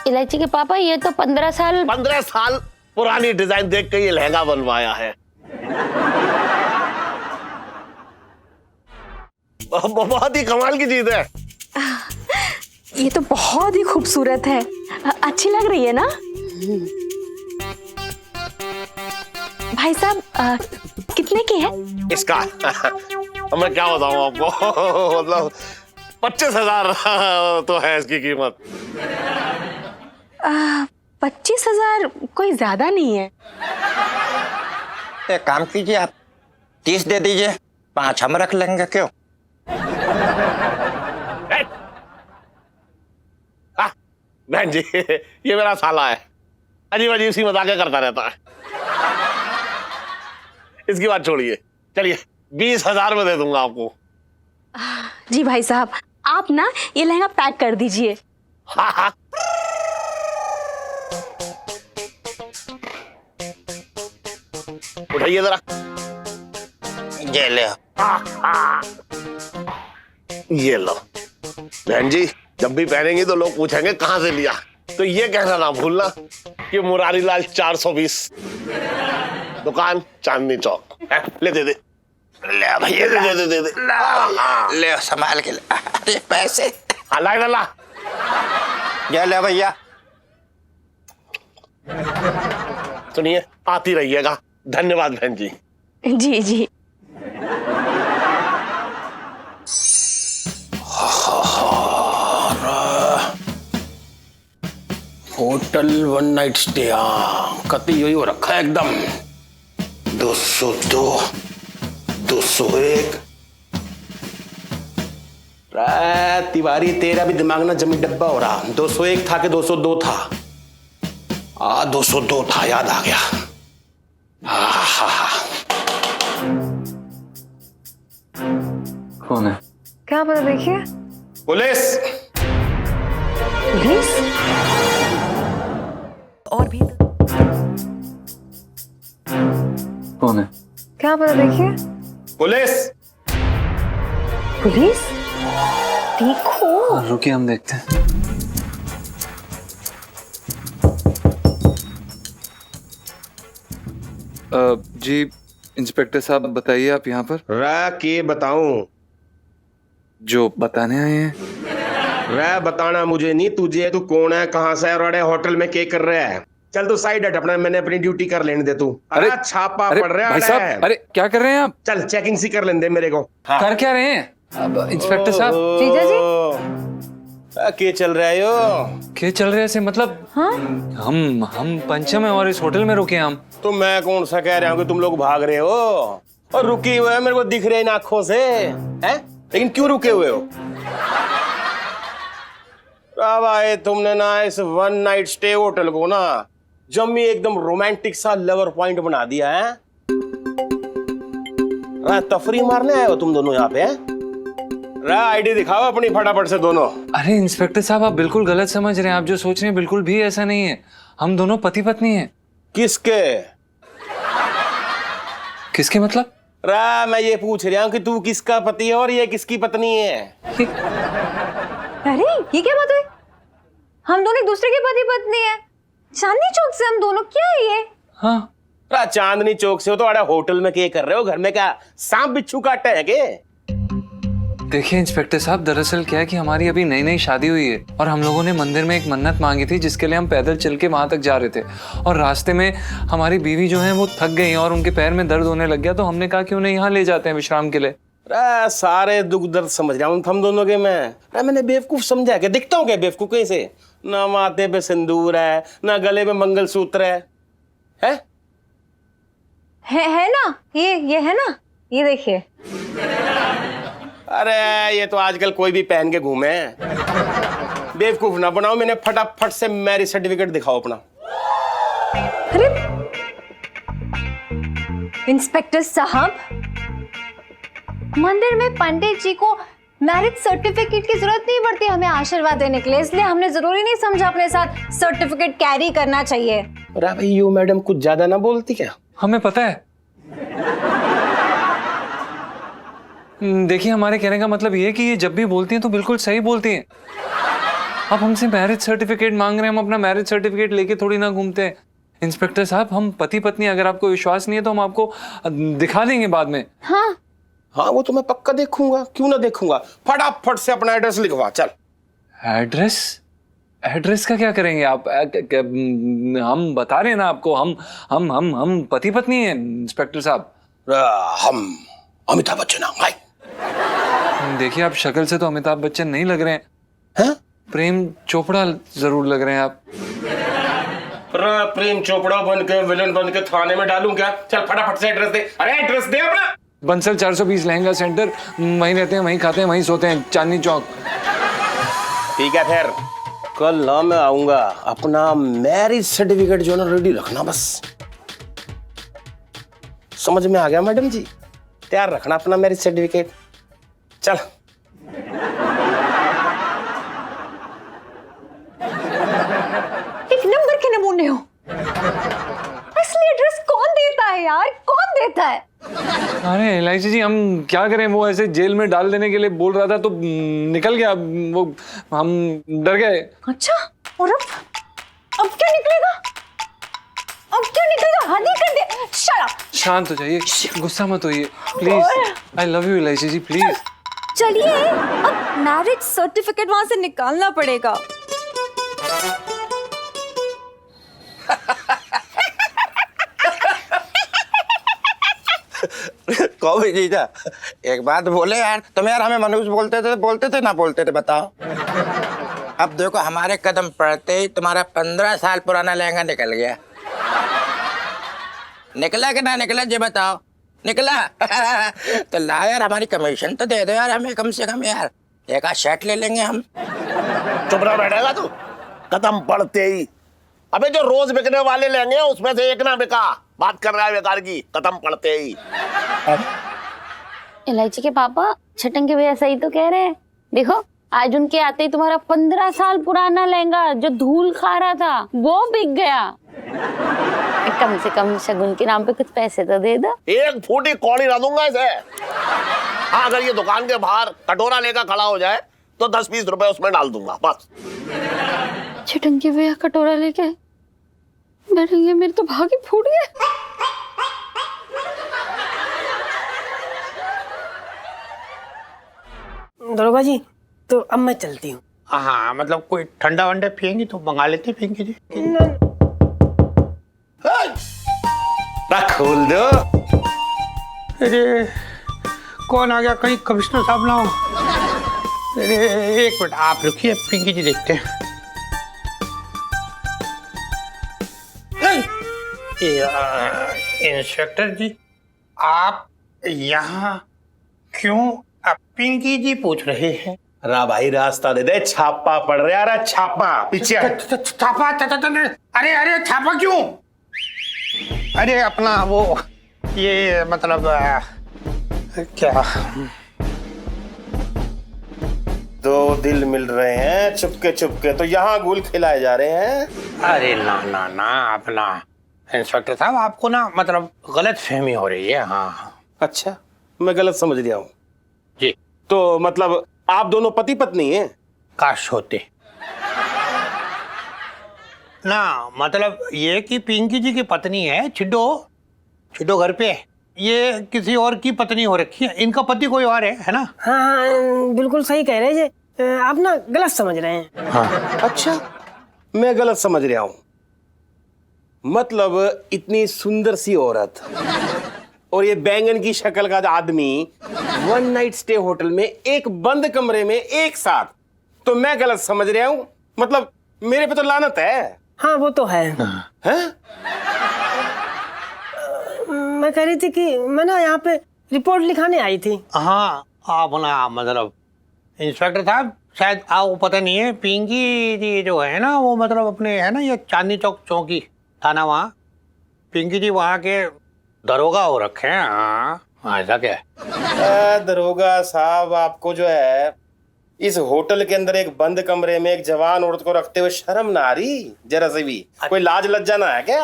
इलायची के पापा ये तो 15 साल पुरानी डिजाइन देख के ये लहंगा बनवाया है। बहुत ही कमाल की चीज है। ये तो बहुत ही खूबसूरत है। अच्छी लग रही है ना भाई साहब? कितने की है इसका? मैं क्या बताऊं आपको, मतलब 25,000 तो है इसकी कीमत। 25,000 कोई ज्यादा नहीं है। एक काम कीजिए, आप 30 दे दीजिए, 5 हम रख लेंगे। क्यों? बहन जी ये मेरा साला है, अजीब अजीब सी मजाकें करता रहता है। इसकी बात छोड़िए, चलिए 20,000 में दे दूंगा आपको। जी भाई साहब, आप ना ये लहंगा पैक कर दीजिए। हाँ हाँ। उठाइए जरा। ये ले। ये लो बहन जी, जब भी पहनेंगी तो लोग पूछेंगे कहां से लिया, तो ये कहना ना भूलना कि मुरारी लाल 420, दुकान चांदनी चौक। ले दे दे, ले भैया, दे ले संभाल के ले। अरे पैसे। हाँ ला ला। ये ले भैया। सुनिए, आती रहिएगा। धन्यवाद बहन जी। जी जी। होटल 1 नाइट स्टे, कति यही हो रखा है एकदम। 202, 201। तिवारी तेरा भी दिमाग ना जमी डब्बा हो रहा। 201 था कि 202 था? 202 था, याद आ गया। कौन है? क्या पता, देखिए। पुलिस। पुलिस? और भी कौन है? क्या पता, देखिए। पुलिस। पुलिस? देखो। रुकिए हम देखते हैं। जी इंस्पेक्टर साहब बताइए, आप यहाँ पर? रा के बताऊं? जो बताने आए हैं। रा बताना मुझे नहीं, तुझे। तू कौन है, कहाँ से है, और होटल में क्या कर रहा है? चल तू साइड हट, अपना मैंने अपनी ड्यूटी कर लेने दे तू। अरे छापा पड़ रहा है भाई साहब, अरे क्या कर रहे हैं आप? चल चेकिंग सी कर लेने दे मेरे को। हाँ। कर क्या रहे हैं अब इंस्पेक्टर साहब? जीजा जी, क्या चल रहा है यो? क्या चल रहा है से मतलब? हाँ? हम पंचम है और इस होटल में रुके हैं हम। तो मैं कौन सा कह रहा हूँ कि तुम लोग भाग रहे हो और रुकी हुए है, मेरे को दिख रहे हैं इन आंखों से, हैं? लेकिन क्यों रुके हुए हो? अब आए तुमने ना इस 1 नाइट स्टे होटल को ना जम्मी एकदम रोमांटिक सा लवर पॉइंट बना दिया है। तफरी मारने आए हो तुम दोनों यहाँ पे? आईडी दिखाओ अपनी फटाफट से दोनों। अरे इंस्पेक्टर साहब, आप बिल्कुल गलत समझ रहे हैं। आप जो सोच रहे हैं बिल्कुल भी ऐसा नहीं है। हम दोनों पति पत्नी हैं। किसके? किसके मतलब? मैं ये पूछ रहा हूँ कि तू किसका पति है और ये किसकी पत्नी है? अरे ये क्या बात हुई? हम दोनों एक दूसरे के पति पत्नी है। चांदनी चौक से हम दोनों, क्या है ये? हाँ चांदनी चौक से हो तो अरे होटल में क्या कर रहे हो? घर में क्या सांप बिच्छू काटे है के? देखिए इंस्पेक्टर साहब, दरअसल क्या है कि हमारी अभी नई नई शादी हुई है और हम लोगों ने मंदिर में एक मन्नत मांगी थी, जिसके लिए हम पैदल चल के वहां तक जा रहे थे। और रास्ते में हमारी बीवी जो है वो थक गई और उनके पैर में दर्द होने लग गया, तो हमने कहा कि उन्हें यहाँ ले जाते हैं विश्राम के लिए। सारे दुख दर्द समझ रहा हूँ हम दोनों के। मैंने बेवकूफ समझा के दिखता हूँ क्या बेवकूफ कैसे? ना माथे पे सिंदूर है, ना गले में मंगलसूत्र है ना? ये है ना? ये देखिए। अरे ये तो आजकल कोई भी पहन के घूमे। बेवकूफ ना बनाओ, मैंने फटाफट से मैरिज सर्टिफिकेट दिखाओ अपना। अरे इंस्पेक्टर साहब, मंदिर में पंडित जी को मैरिज सर्टिफिकेट की जरूरत नहीं पड़ती हमें आशीर्वाद देने के लिए, इसलिए हमने जरूरी नहीं समझा अपने साथ सर्टिफिकेट कैरी करना चाहिए। अरे भाई यू मैडम कुछ ज्यादा ना बोलती क्या? हमें पता है। देखिए हमारे कहने का मतलब ये है कि ये जब भी बोलती हैं तो बिल्कुल सही बोलती हैं। आप हमसे मैरिज सर्टिफिकेट मांग रहे हैं, हम अपना मैरिज सर्टिफिकेट लेके थोड़ी ना घूमते हैं। इंस्पेक्टर साहब, हम पति पत्नी, अगर आपको विश्वास नहीं है तो हम आपको दिखा देंगे बाद में। हाँ हाँ वो तो मैं पक्का देखूंगा, क्यों ना देखूंगा। फटाफट से अपना एड्रेस लिखवा चल। एड्रेस? एड्रेस का क्या करेंगे आप? हम बता रहे हैं ना आपको, हम पति पत्नी हैं इंस्पेक्टर साहब। हम अमिताभ बच्चन हैं। देखिए आप शक्ल से तो अमिताभ बच्चन नहीं लग रहे हैं। प्रेम चोपड़ा जरूर लग रहे हैं आप। प्रेम चोपड़ा बन के विलन बन के थाने में डालूं क्या? चल फटाफट से एड्रेस दे। अरे एड्रेस दे अपना। बंसल 420 लहंगा सेंटर, वहीं रहते हैं, वहीं खाते हैं, वहीं सोते हैं, चांदनी चौक। ठीक है फिर कल ना मैं आऊंगा। अपना मैरिज सर्टिफिकेट जो ना रेडी रखना बस। समझ में आ गया मैडम जी? तैयार रखना अपना मैरिज सर्टिफिकेट। चल एक नंबर के नमूने हो। असली एड्रेस कौन देता है यार, कौन देता है? अरे एलआईसी जी, हम क्या करें, वो ऐसे जेल में डाल देने के लिए बोल रहा था तो निकल गया वो, हम डर गए। अच्छा, और अब क्या निकलेगा? अब क्या निकलेगा? हद ही कर दे। Shut up. शांत हो जाइए, गुस्सा मत होइए please. I love you LIC ji, please. चलिए, अब मैरिज सर्टिफिकेट वहां से निकालना पड़ेगा। कौन जीजा, एक बात बोले यार, तुम यार हमें मनुष्य बोलते थे ना बोलते थे, बताओ। अब देखो हमारे कदम पड़ते ही तुम्हारा 15 साल पुराना लहंगा निकल गया। निकला कि ना निकला ये बताओ? निकला? तो ला यार, हमारी कमीशन तो दे दो यार हमें कम से कम यार। एक आध शर्ट ले लेंगे हम। चुप रहा बैठेगा तू? कदम पड़ते ही। अबे जो रोज बिकने वाले लहंगे हैं उसमें से एक ना बिका। बात कर रहा है बेकार की, कदम पड़ते ही। इलायची के पापा, छटंगे भैया सही तो कह रहे हैं। देखो आज उनके आते ही तुम्हारा 15 साल पुराना लहंगा जो धूल खा रहा था वो बिक गया। कम से कम शगुन के नाम पे कुछ पैसे तो दे दो। एक फूटी कौड़ी ना दूंगा इसे। हाँ, अगर ये दुकान के बाहर कटोरा लेकर खड़ा हो जाए तो 10-20 रुपए उसमें डाल दूंगा बस। छटंगे भैया कटोरा लेके बैठेंगे, मेरे तो भाग ही फूट गए। दरोगा जी, तो अब मैं चलती हूँ। हाँ मतलब कोई ठंडा वंडा पियेंगी तो मंगा लेते पिंकी जी। खोल दो। अरे कौन आ गया? कहीं कमिश्नर साहब ना हो। अरे एक मिनट आप रुकिए, पिंकी जी देखते हैं। इंस्पेक्टर जी, आप यहाँ क्यों? पिंकी जी पूछ रहे हैं। रा भाई रास्ता दे दे, छापा पड़ रहा है। छापा पीछे। छापा? अरे छापा क्यों? अरे अपना वो ये मतलब क्या, दो दिल मिल रहे हैं चुपके चुपके तो यहाँ गुल खिलाए जा रहे हैं। अरे ना ना ना, अपना इंस्पेक्टर साहब आपको ना मतलब गलत फहमी हो रही है। हाँ अच्छा, मैं गलत समझ लिया हूँ जी। तो मतलब आप दोनों पति पत्नी हैं? काश होते ना, मतलब ये कि पिंकी जी की पत्नी है छिड्डो घर पे, ये किसी और की पत्नी हो रखी है। इनका पति कोई और है ना? हाँ हाँ, बिल्कुल सही कह रहे हैं जी। आप ना गलत समझ रहे हैं। हाँ अच्छा, मैं गलत समझ रहा हूँ। मतलब इतनी सुंदर सी औरत और ये बैंगन की शक्ल का आदमी 1 नाइट स्टे होटल में एक बंद कमरे में एक साथ, तो मैं गलत समझ रहा हूँ? मतलब मेरे पे तो लानत है। हाँ वो तो है। हैं? मैं कह रही थी कि मैं ना यहाँ पे रिपोर्ट लिखाने आई थी। हाँ आप ना मतलब इंस्पेक्टर साहब शायद आपको पता नहीं है, पिंकी जी जो है ना वो मतलब अपने है ना ये चांदनी चौक चौकी थाना, वहाँ पिंकी जी वहाँ के दरोगा हो रखे हैं। हाँ ऐसा क्या है? दरोगा साहब, आपको जो है इस होटल के अंदर एक बंद कमरे में एक जवान औरत को रखते हुए शर्म ना आ रही जरा से भी? कोई लाज लज्जा ना है क्या?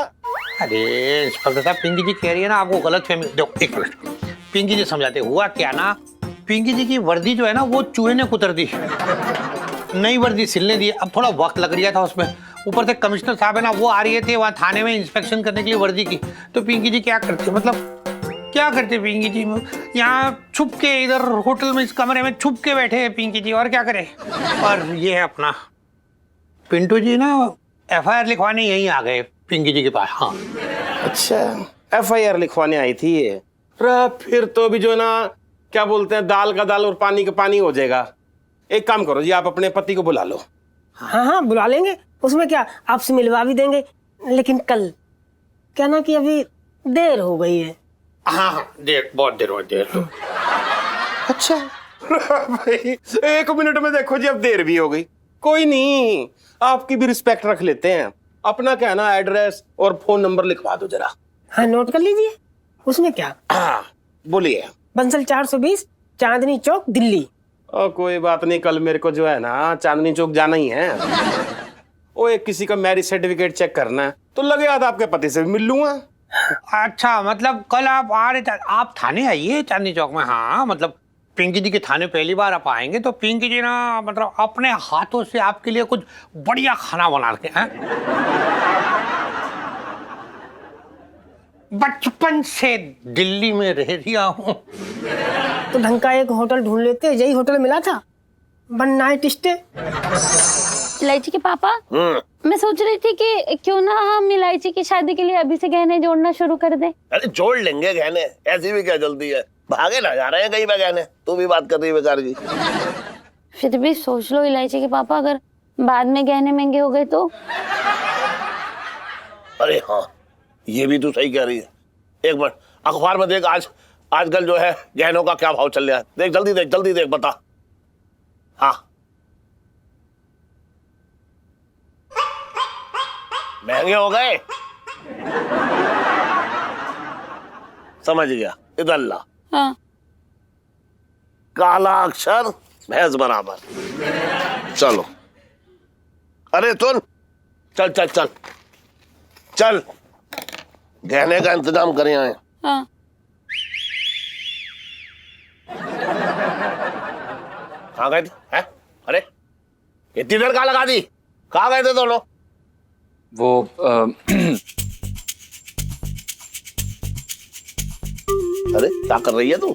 अरे इंस्पेक्टर साहब, पिंकी जी कह रही है ना आपको गलत फहमी। देखो एक मिनट, पिंकी जी समझाते। हुआ क्या ना, पिंकी जी की वर्दी जो है ना वो चूहे ने कुतर दी, नई वर्दी सिलने दी। अब थोड़ा वक्त लग गया था उसमें, ऊपर से कमिश्नर साहब है ना वो आ रहे थे वहाँ थाने में इंस्पेक्शन करने के लिए वर्दी की। तो पिंकी जी क्या करते, मतलब क्या करते पिंकी जी, यहाँ छुप के इधर होटल में इस कमरे में छुप के बैठे हैं पिंकी जी, और क्या करे। और ये है अपना पिंटू जी ना FIR लिखवाने यहीं आ गए पिंकी जी के पास। हाँ अच्छा, FIR लिखवाने आई थी ये? फिर तो भी जो है ना क्या बोलते हैं, दाल का दाल और पानी का पानी हो जाएगा। एक काम करो जी, आप अपने पति को बुला लो। हाँ हाँ बुला लेंगे, उसमें क्या, आपसे मिलवा भी देंगे। लेकिन कल क्या ना कि अभी देर हो गई है। हाँ हाँ देर, बहुत देर हो देर तो। अच्छा भाई 1 मिनट में देखो जी अब देर भी हो गई। कोई नहीं, आपकी भी रिस्पेक्ट रख लेते हैं। अपना क्या है ना एड्रेस और फोन नंबर लिखवा दो जरा। हाँ नोट कर लीजिए। उसमें क्या? हाँ बोलिए। बंसल 420 चांदनी चौक दिल्ली। कोई बात नहीं, कल मेरे को जो है ना चांदनी चौक जाना ही है। वो एक किसी का मैरिज सर्टिफिकेट चेक करना है, तो लगे हाथ आपके पति से भी मिल लूंगा। अच्छा मतलब कल आप आ रहे, आप थाने आइए चांदनी चौक में। हाँ मतलब पिंकी जी के थाने पहली बार आप आएंगे तो पिंकी जी ना मतलब अपने हाथों से आपके लिए कुछ बढ़िया खाना बना के हैं। बचपन से दिल्ली में रह रिया हूँ। तो ढंग का एक होटल ढूंढ लेते, यही होटल मिला था, वन नाइट स्टे। इलायची के पापा, मैं सोच रही थी कि क्यों ना हम इलायची की शादी के लिए अभी से गहने जोड़ना शुरू कर दें। अरे जोड़ लेंगे गहने, ऐसी भी क्या जल्दी है, भागे ना जा रहे हैं कहीं पे गहने। तू भी बात कर रही है बेकार की। फिर भी सोच लो इलायची के पापा, अगर बाद में गहने महंगे हो गए तो। अरे हाँ ये भी तू सही कह रही है। एक मिनट अखबार में देख, आजकल जो है गहनों का क्या भाव चल रहा है। देख जल्दी देख बता। हाँ महंगे हो गए, समझ गया। इधर ला। हाँ। काला अक्षर भैंस बराबर। चलो अरे सुन, चल चल चल चल, गहने का इंतजाम करें आए। हाँ। कहाँ गए थे? हैं? अरे इतनी देर कहाँ लगा दी, कहाँ गए थे दोनों? वो अरे क्या कर रही है तू?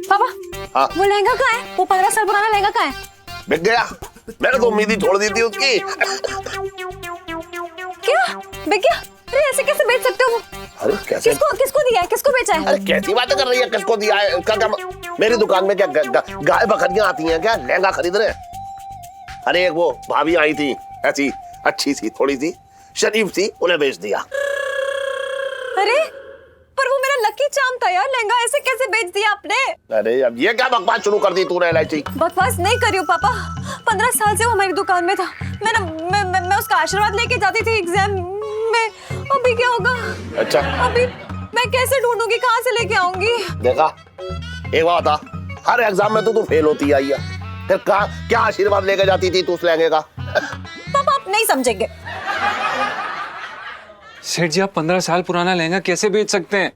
पापा हाँ वो लहंगा कहाँ है? वो 15 साल पुराना लहंगा कहाँ है? बिक गया। मैंने तो उम्मीद ही छोड़ दी थी उसकी। क्या बिक गया? अरे ऐसे कैसे बेच सकते हो? अरे कैसे? किसको दिया है? किसको बेचा है? अरे कैसी बातें कर रही है, किसको दिया है? इसका क्या मेरी दुकान में क्या गाय बकरियां आती हैं क्या लहंगा खरीद रहे? अरे एक वो भाभी आई थी ऐसी अच्छी सी, थोड़ी सी शरीफ सी, उन्हें बेच दिया। अरे पर वो मेरा लकी चार्म था यार, लहंगा ऐसे कैसे बेच दिया आपने? अरे अब ये क्या बकवास शुरू कर दी तूने इलायची? बकवास नहीं करियो पापा, 15 साल से वो हमारी दुकान में था। मैं उसका आशीर्वाद लेके जाती थी एग्जाम में। अभी क्या होगा? अच्छा अभी मैं कैसे ढूंढूंगी, कहाँ से लेके आऊंगी? देखा, एक बात बता, हर एग्जाम में तो तू फेल होती आई है, फिर क्या आशीर्वाद लेके जाती थी तू उस लहंगे का? पापा आप नहीं समझेंगे। सेठ जी आप 15 साल पुराना लहंगा कैसे बेच सकते हैं?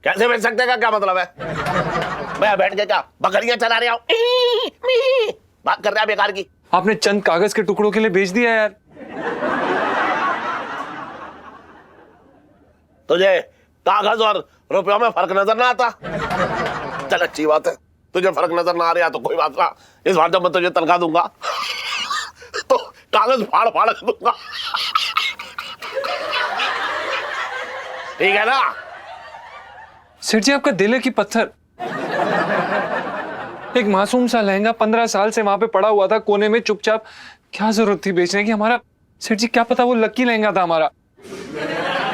कैसे बेच सकते हैं का क्या मतलब है? मैं बैठ के क्या बकरियां चला रहा हूँ, बात कर रहा है बेकार की। आपने चंद कागज के टुकड़ों के लिए बेच दिया यार। तुझे कागज और रुपयों में फर्क नजर ना आता? चल अच्छी बात है, तुझे फर्क नजर ना आ रहा तो कोई बात ना। इस बार जब मैं तुझे तनख्वाह दूंगा तो कागज फाड़ फाड़ कर दूंगा, ठीक है ना? सेठ जी आपका दिल है कि पत्थर? एक मासूम सा लहंगा 15 साल से वहां पे पड़ा हुआ था कोने में चुपचाप, क्या जरूरत थी बेचने की? हमारा सेठ जी क्या पता वो लकी लहंगा था हमारा।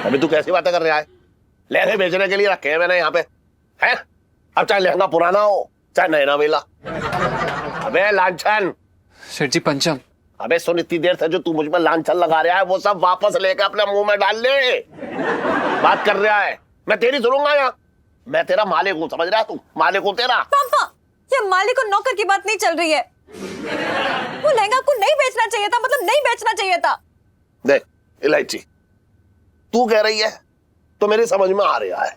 अभी तू कैसी बातें कर रहा है? लहंगे बेचने के लिए रखे हैं मैंने यहाँ पे, हैं? अब चाहे लहंगा पुराना हो चाहे नया मिला। अबे लांछन। सेठ जी पंचम। अबे सुन, इतनी देर से जो तू मुझ पर लांछन लगा रहा है वो सब वापस लेके अपने मुंह में डाल ले। बात कर रहा है, मैं तेरी सुनूंगा यहाँ। मैं तेरा मालिक हूँ, समझ रहा है तू? मालिक हूँ तेरा। पापा, ये मालिक और नौकर की बात नहीं चल रही है। वो लहंगा को नहीं बेचना चाहिए था, मतलब नहीं बेचना चाहिए था। देख इलायची, तू कह रही है तो मेरी समझ में आ रहा है,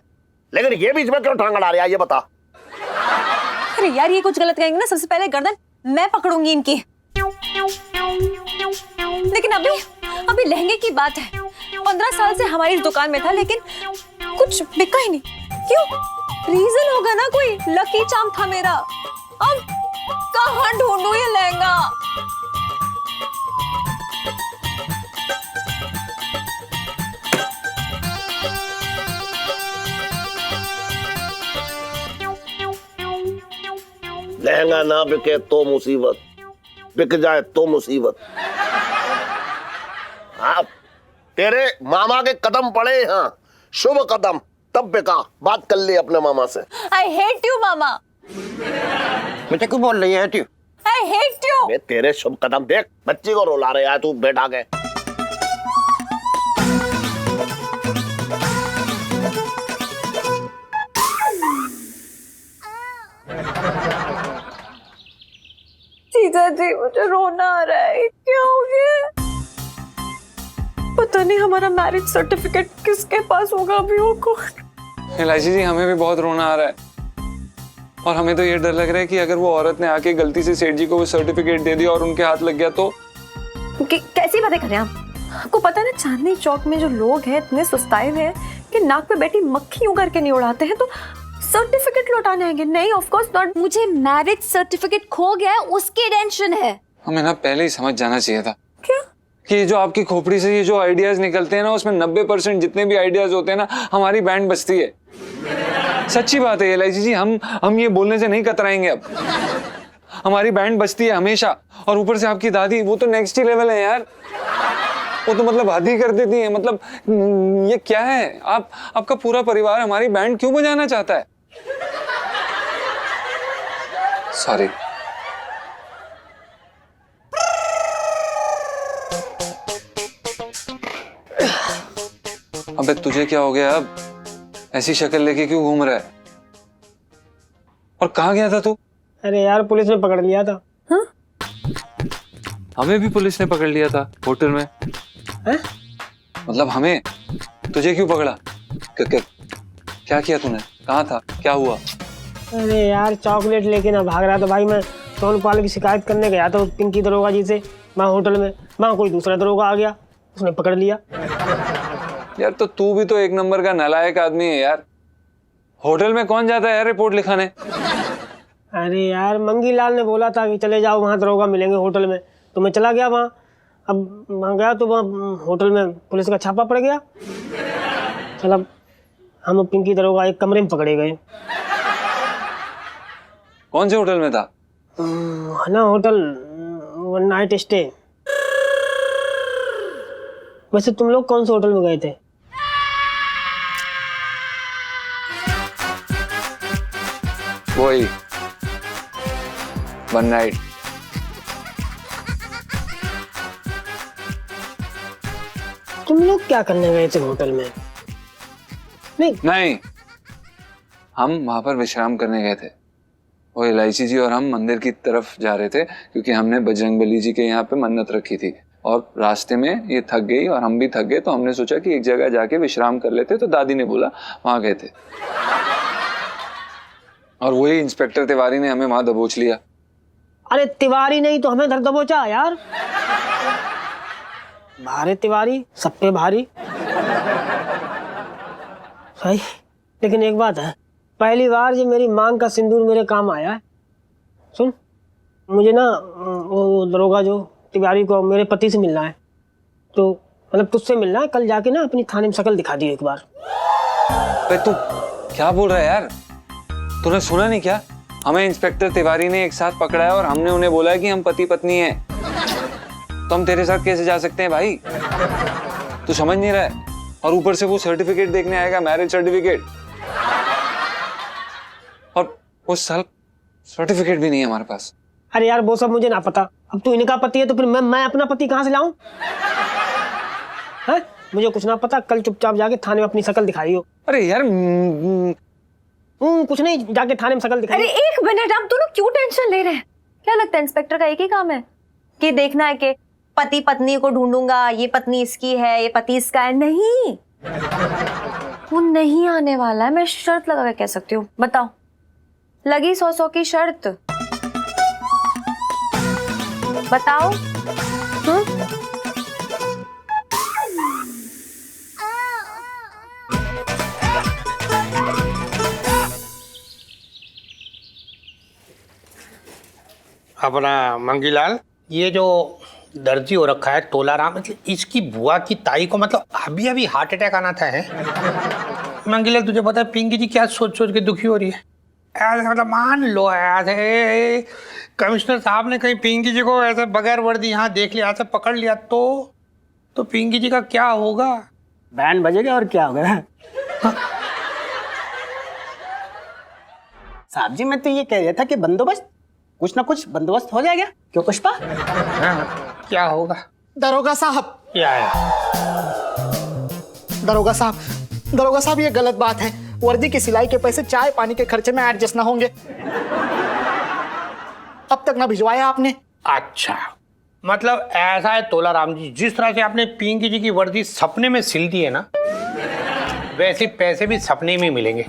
लेकिन ये बीच में क्यों टांग अड़ा रहा है ये बता। अरे यार, ये कुछ गलत कहेंगे ना, सबसे पहले गर्दन मैं पकड़ूंगी इनकी। लेकिन अभी लहंगे की बात है। 15 साल से हमारी इस दुकान में था, लेकिन कुछ बिका ही नहीं। क्यों? रीजन होगा ना कोई। लकी चार्म था मेरा। अब कहाँ ढूंढूं ये लहंगा? लहंगा ना बिके तो मुसीबत, बिक जाए तो मुसीबत। हाँ, तेरे मामा के कदम पड़े, हाँ शुभ कदम, तब बिका। बात कर ले अपने मामा से। आई हेट यू मामा। बेटा क्यों बोल रही है hate you? I hate you. तेरे शुभ कदम देख, बच्ची को रुला रहे हैं तू बैठा के। जीजा जी, मुझे रोना आ रहा है। क्या हो गया? पता नहीं हमारा मैरिज सर्टिफिकेट किसके पास होगा अभी। वो कौन? इलायची जी, हमें भी बहुत रोना आ रहा है और हमें तो ये डर लग रहा है कि अगर वो औरत ने आके गलती से सेठ जी को वो सर्टिफिकेट दे दिया और उनके हाथ लग गया तो। कैसी बातें कर रहे हैं आप? आपको पता है ना, चांदनी चौक में जो लोग हैं इतने सुस्ताए हुए हैं कि नाक पे बैठी मक्खी यूं करके नहीं उड़ाते हैं। तो सर्टिफिकेट लौटाने आएंगे? नहीं, ऑफ कोर्स नॉट। मुझे मैरिज सर्टिफिकेट खो गया है, उसकी टेंशन है। हमें ना पहले ही समझ जाना चाहिए था। क्या? कि जो आपकी खोपड़ी से ये जो आइडियाज निकलते हैं ना, उसमें 90% जितने भी आइडियाज होते हैं ना, हमारी बैंड बजती है। सच्ची बात है इलायची जी, हम ये बोलने से नहीं कतराएंगे अब। हमारी बैंड बजती है हमेशा। और ऊपर से आपकी दादी, वो तो नेक्स्ट ही लेवल है यार। वो तो मतलब हद ही कर देती है। मतलब ये क्या है? आपका पूरा परिवार हमारी बैंड क्यों बजाना चाहता है? सॉरी। अबे तुझे क्या हो गया अब? ऐसी शक्ल लेके क्यों घूम रहा है? और कहाँ गया था तू? अरे यार, पुलिस ने पकड़ लिया था। हाँ? हमें भी पुलिस ने पकड़ लिया था होटल में। है? मतलब हमें? तुझे क्यों पकड़ा? क्या किया तूने? कहाँ था? क्या हुआ? अरे यार, चॉकलेट लेके ना भाग रहा था भाई। मैं सोनपाल की शिकायत करने गया था पिंकी दरोगा जी से। मैं होटल में, वहाँ कोई दूसरा दरोगा आ गया, उसने पकड़ लिया। यार तो तू भी तो एक नंबर का नालायक आदमी है यार। होटल में कौन जाता है यार रिपोर्ट लिखाने? अरे यार, मंगी लाल ने बोला था कि चले जाओ, वहाँ दरोगा मिलेंगे होटल में। तो मैं चला गया वहाँ। अब वहाँ गया तो वहाँ होटल में पुलिस का छापा पड़ गया। चल, अब हम पिंकी दरोगा एक कमरे में पकड़े गए। कौन से होटल में था? ना होटल वन नाइट स्टे। वैसे तुम लोग कौन से होटल में गए थे? वही वन नाइट। तुम लोग क्या करने गए थे होटल में? नहीं, हम वहां पर विश्राम करने गए थे। वो इलायची जी और हम मंदिर की तरफ जा रहे थे क्योंकि हमने बजरंगबली जी के यहाँ पे मन्नत रखी थी और रास्ते में ये थक गई और हम भी थक गए, तो हमने सोचा कि एक जगह जाके विश्राम कर लेते। तो दादी ने बोला वहां गए थे और वही इंस्पेक्टर तिवारी ने हमें वहां दबोच लिया। अरे तिवारी नहीं तो हमें दबोचा यार। भारी तिवारी, सब पे भारी। सही, लेकिन एक बात है, पहली बार जो मेरी मांग का सिंदूर मेरे काम आया है। सुन, मुझे ना वो दरोगा जो तिवारी को मेरे पति से मिलना है। तो मतलब तुझसे मिलना है। कल जाके ना अपनी थाने में शक्ल दिखा दी एक बार। तू क्या बोल रहा है यार? तूने सुना नहीं क्या? हमें इंस्पेक्टर तिवारी ने एक साथ पकड़ा है और हमने उन्हें बोला है कि हम पति पत्नी हैं। तो हम तेरे साथ कैसे जा सकते हैं भाई? तू समझ नहीं रहा है? और ऊपर से वो सर्टिफिकेट देखने आएगा, मैरिज सर्टिफिकेट, और वो सर्टिफिकेट भी नहीं है हमारे पास। अरे यार वो सब मुझे ना पता, अब तू इनका पति है तो फिर मैं अपना पति कहाँ से लाऊं? हैं? मुझे कुछ ना पता, कल चुपचाप जाके थाने में अपनी शक्ल दिखाई हो। अरे यार कुछ नहीं, जाके थाने में शक्ल दिखाई। अरे एक मिनट, आप दोनों क्यों टेंशन ले रहे हैं? क्या लगता है इंस्पेक्टर का एक ही काम है कि देखना है कि पति पत्नी को ढूंढूंगा, ये पत्नी इसकी है, ये पति इसका है? नहीं, वो नहीं आने वाला है। मैं शर्त लगा के कह सकती हूँ। बताओ, लगी 100 की शर्त, बताओ। अपना मंगीलाल, ये जो दर्जी हो रखा है तोलाराम, मतलब इसकी बुआ की ताई को मतलब अभी अभी हार्ट अटैक आना था है। मंगीलाल तुझे पता है पिंकी जी क्या सोच सोच के दुखी हो रही है? ऐसे मतलब मान लो ऐसे कमिश्नर साहब ने कहीं पिंकी जी को ऐसे बगैर वर्दी यहाँ देख लिया, ऐसे पकड़ लिया तो पिंकी जी का क्या होगा? बैंड बजेगा और क्या होगा। साहब जी मैं तो ये कह रहा था कि बंदोबस्त, कुछ ना कुछ बंदोबस्त हो जाएगा, क्यों पुष्पा? हाँ, क्या होगा? दरोगा साहब, क्या है? दरोगा साहब ये गलत बात है। वर्दी की सिलाई के पैसे चाय पानी के खर्चे में एडजस्ट ना होंगे। अब तक ना भिजवाया आपने। अच्छा, मतलब ऐसा है तोलाराम जी, जिस तरह से आपने पिंकी जी की वर्दी सपने में सिल दी है ना, वैसे पैसे भी सपने में मिलेंगे।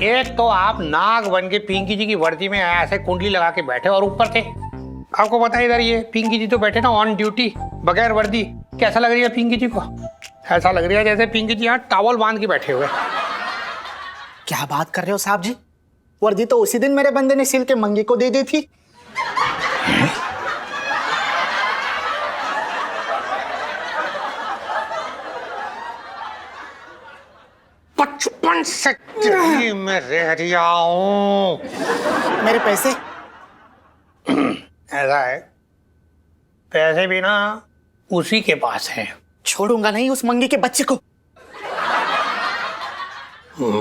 एक तो आप नाग बन के पिंकी जी की वर्दी में ऐसे कुंडली लगा के बैठे और ऊपर थे, आपको पता है इधर ये पिंकी जी तो बैठे ना ऑन ड्यूटी बगैर वर्दी। कैसा लग रही है पिंकी जी को? ऐसा लग रहा है जैसे पिंकी जी यहाँ टॉवल बांध के बैठे हुए। क्या बात कर रहे हो साहब जी? वर्दी तो उसी दिन मेरे बंदे ने सिल के मंगी को दे दी थी। 55 से दिल्ली में रह रहा हूँ। मेरे पैसे? ऐसा है, पैसे भी ना उसी के पास हैं। छोड़ूंगा नहीं उस मंगी के बच्चे को।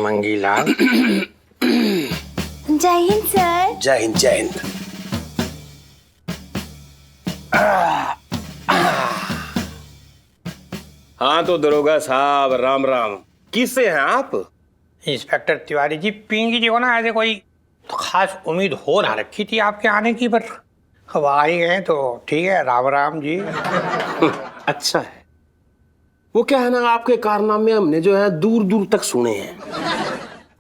मंगीलाल। जय हिंद सर। जय हिंद जय हिंद। हाँ तो दरोगा साहब राम राम, किससे हैं आप? इंस्पेक्टर तिवारी जी, पिंकी जी को ना ऐसे कोई तो खास उम्मीद हो ना रखी थी आपके आने की, पर अब आ ही गए तो ठीक है। राम राम जी। अच्छा है, वो क्या है ना, आपके कारनामे हमने जो है दूर दूर तक सुने हैं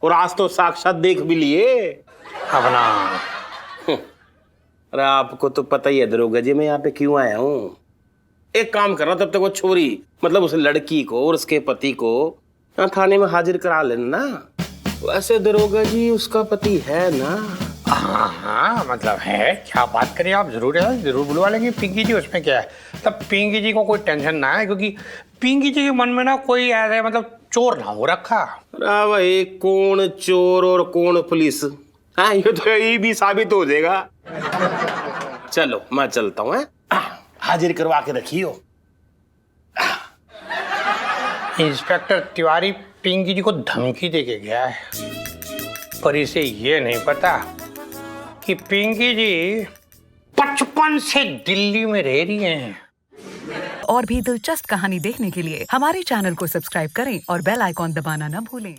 और आज तो साक्षात देख भी लिए अपना। अरे आपको तो पता ही है दरोगा जी मैं यहाँ पे क्यों आया हूँ। एक काम करना, तब तक वो छोरी मतलब उस लड़की को और उसके पति को यहाँ थाने में हाजिर करा लेना ना। वैसे दरोगा जी उसका पति है ना? हाँ हाँ, मतलब है, क्या बात करें आप, जरूर है, जरूर बुलवा लेंगे पिंकी जी, उसमें क्या है। तब पिंकी जी को कोई टेंशन ना है, क्योंकि पिंकी जी के मन में ना कोई ऐसे मतलब चोर ना हो रखा। अरे भाई कौन चोर और कौन पुलिस, हाँ ये तो यही भी साबित हो जाएगा। चलो मैं चलता हूँ, हाजिर करवा के रखियो। इंस्पेक्टर तिवारी पिंकी जी को धमकी दे के गया है, पर इसे ये नहीं पता कि पिंकी जी 55 से दिल्ली में रह रही हैं। और भी दिलचस्प कहानी देखने के लिए हमारे चैनल को सब्सक्राइब करें और बेल आइकॉन दबाना न भूलें।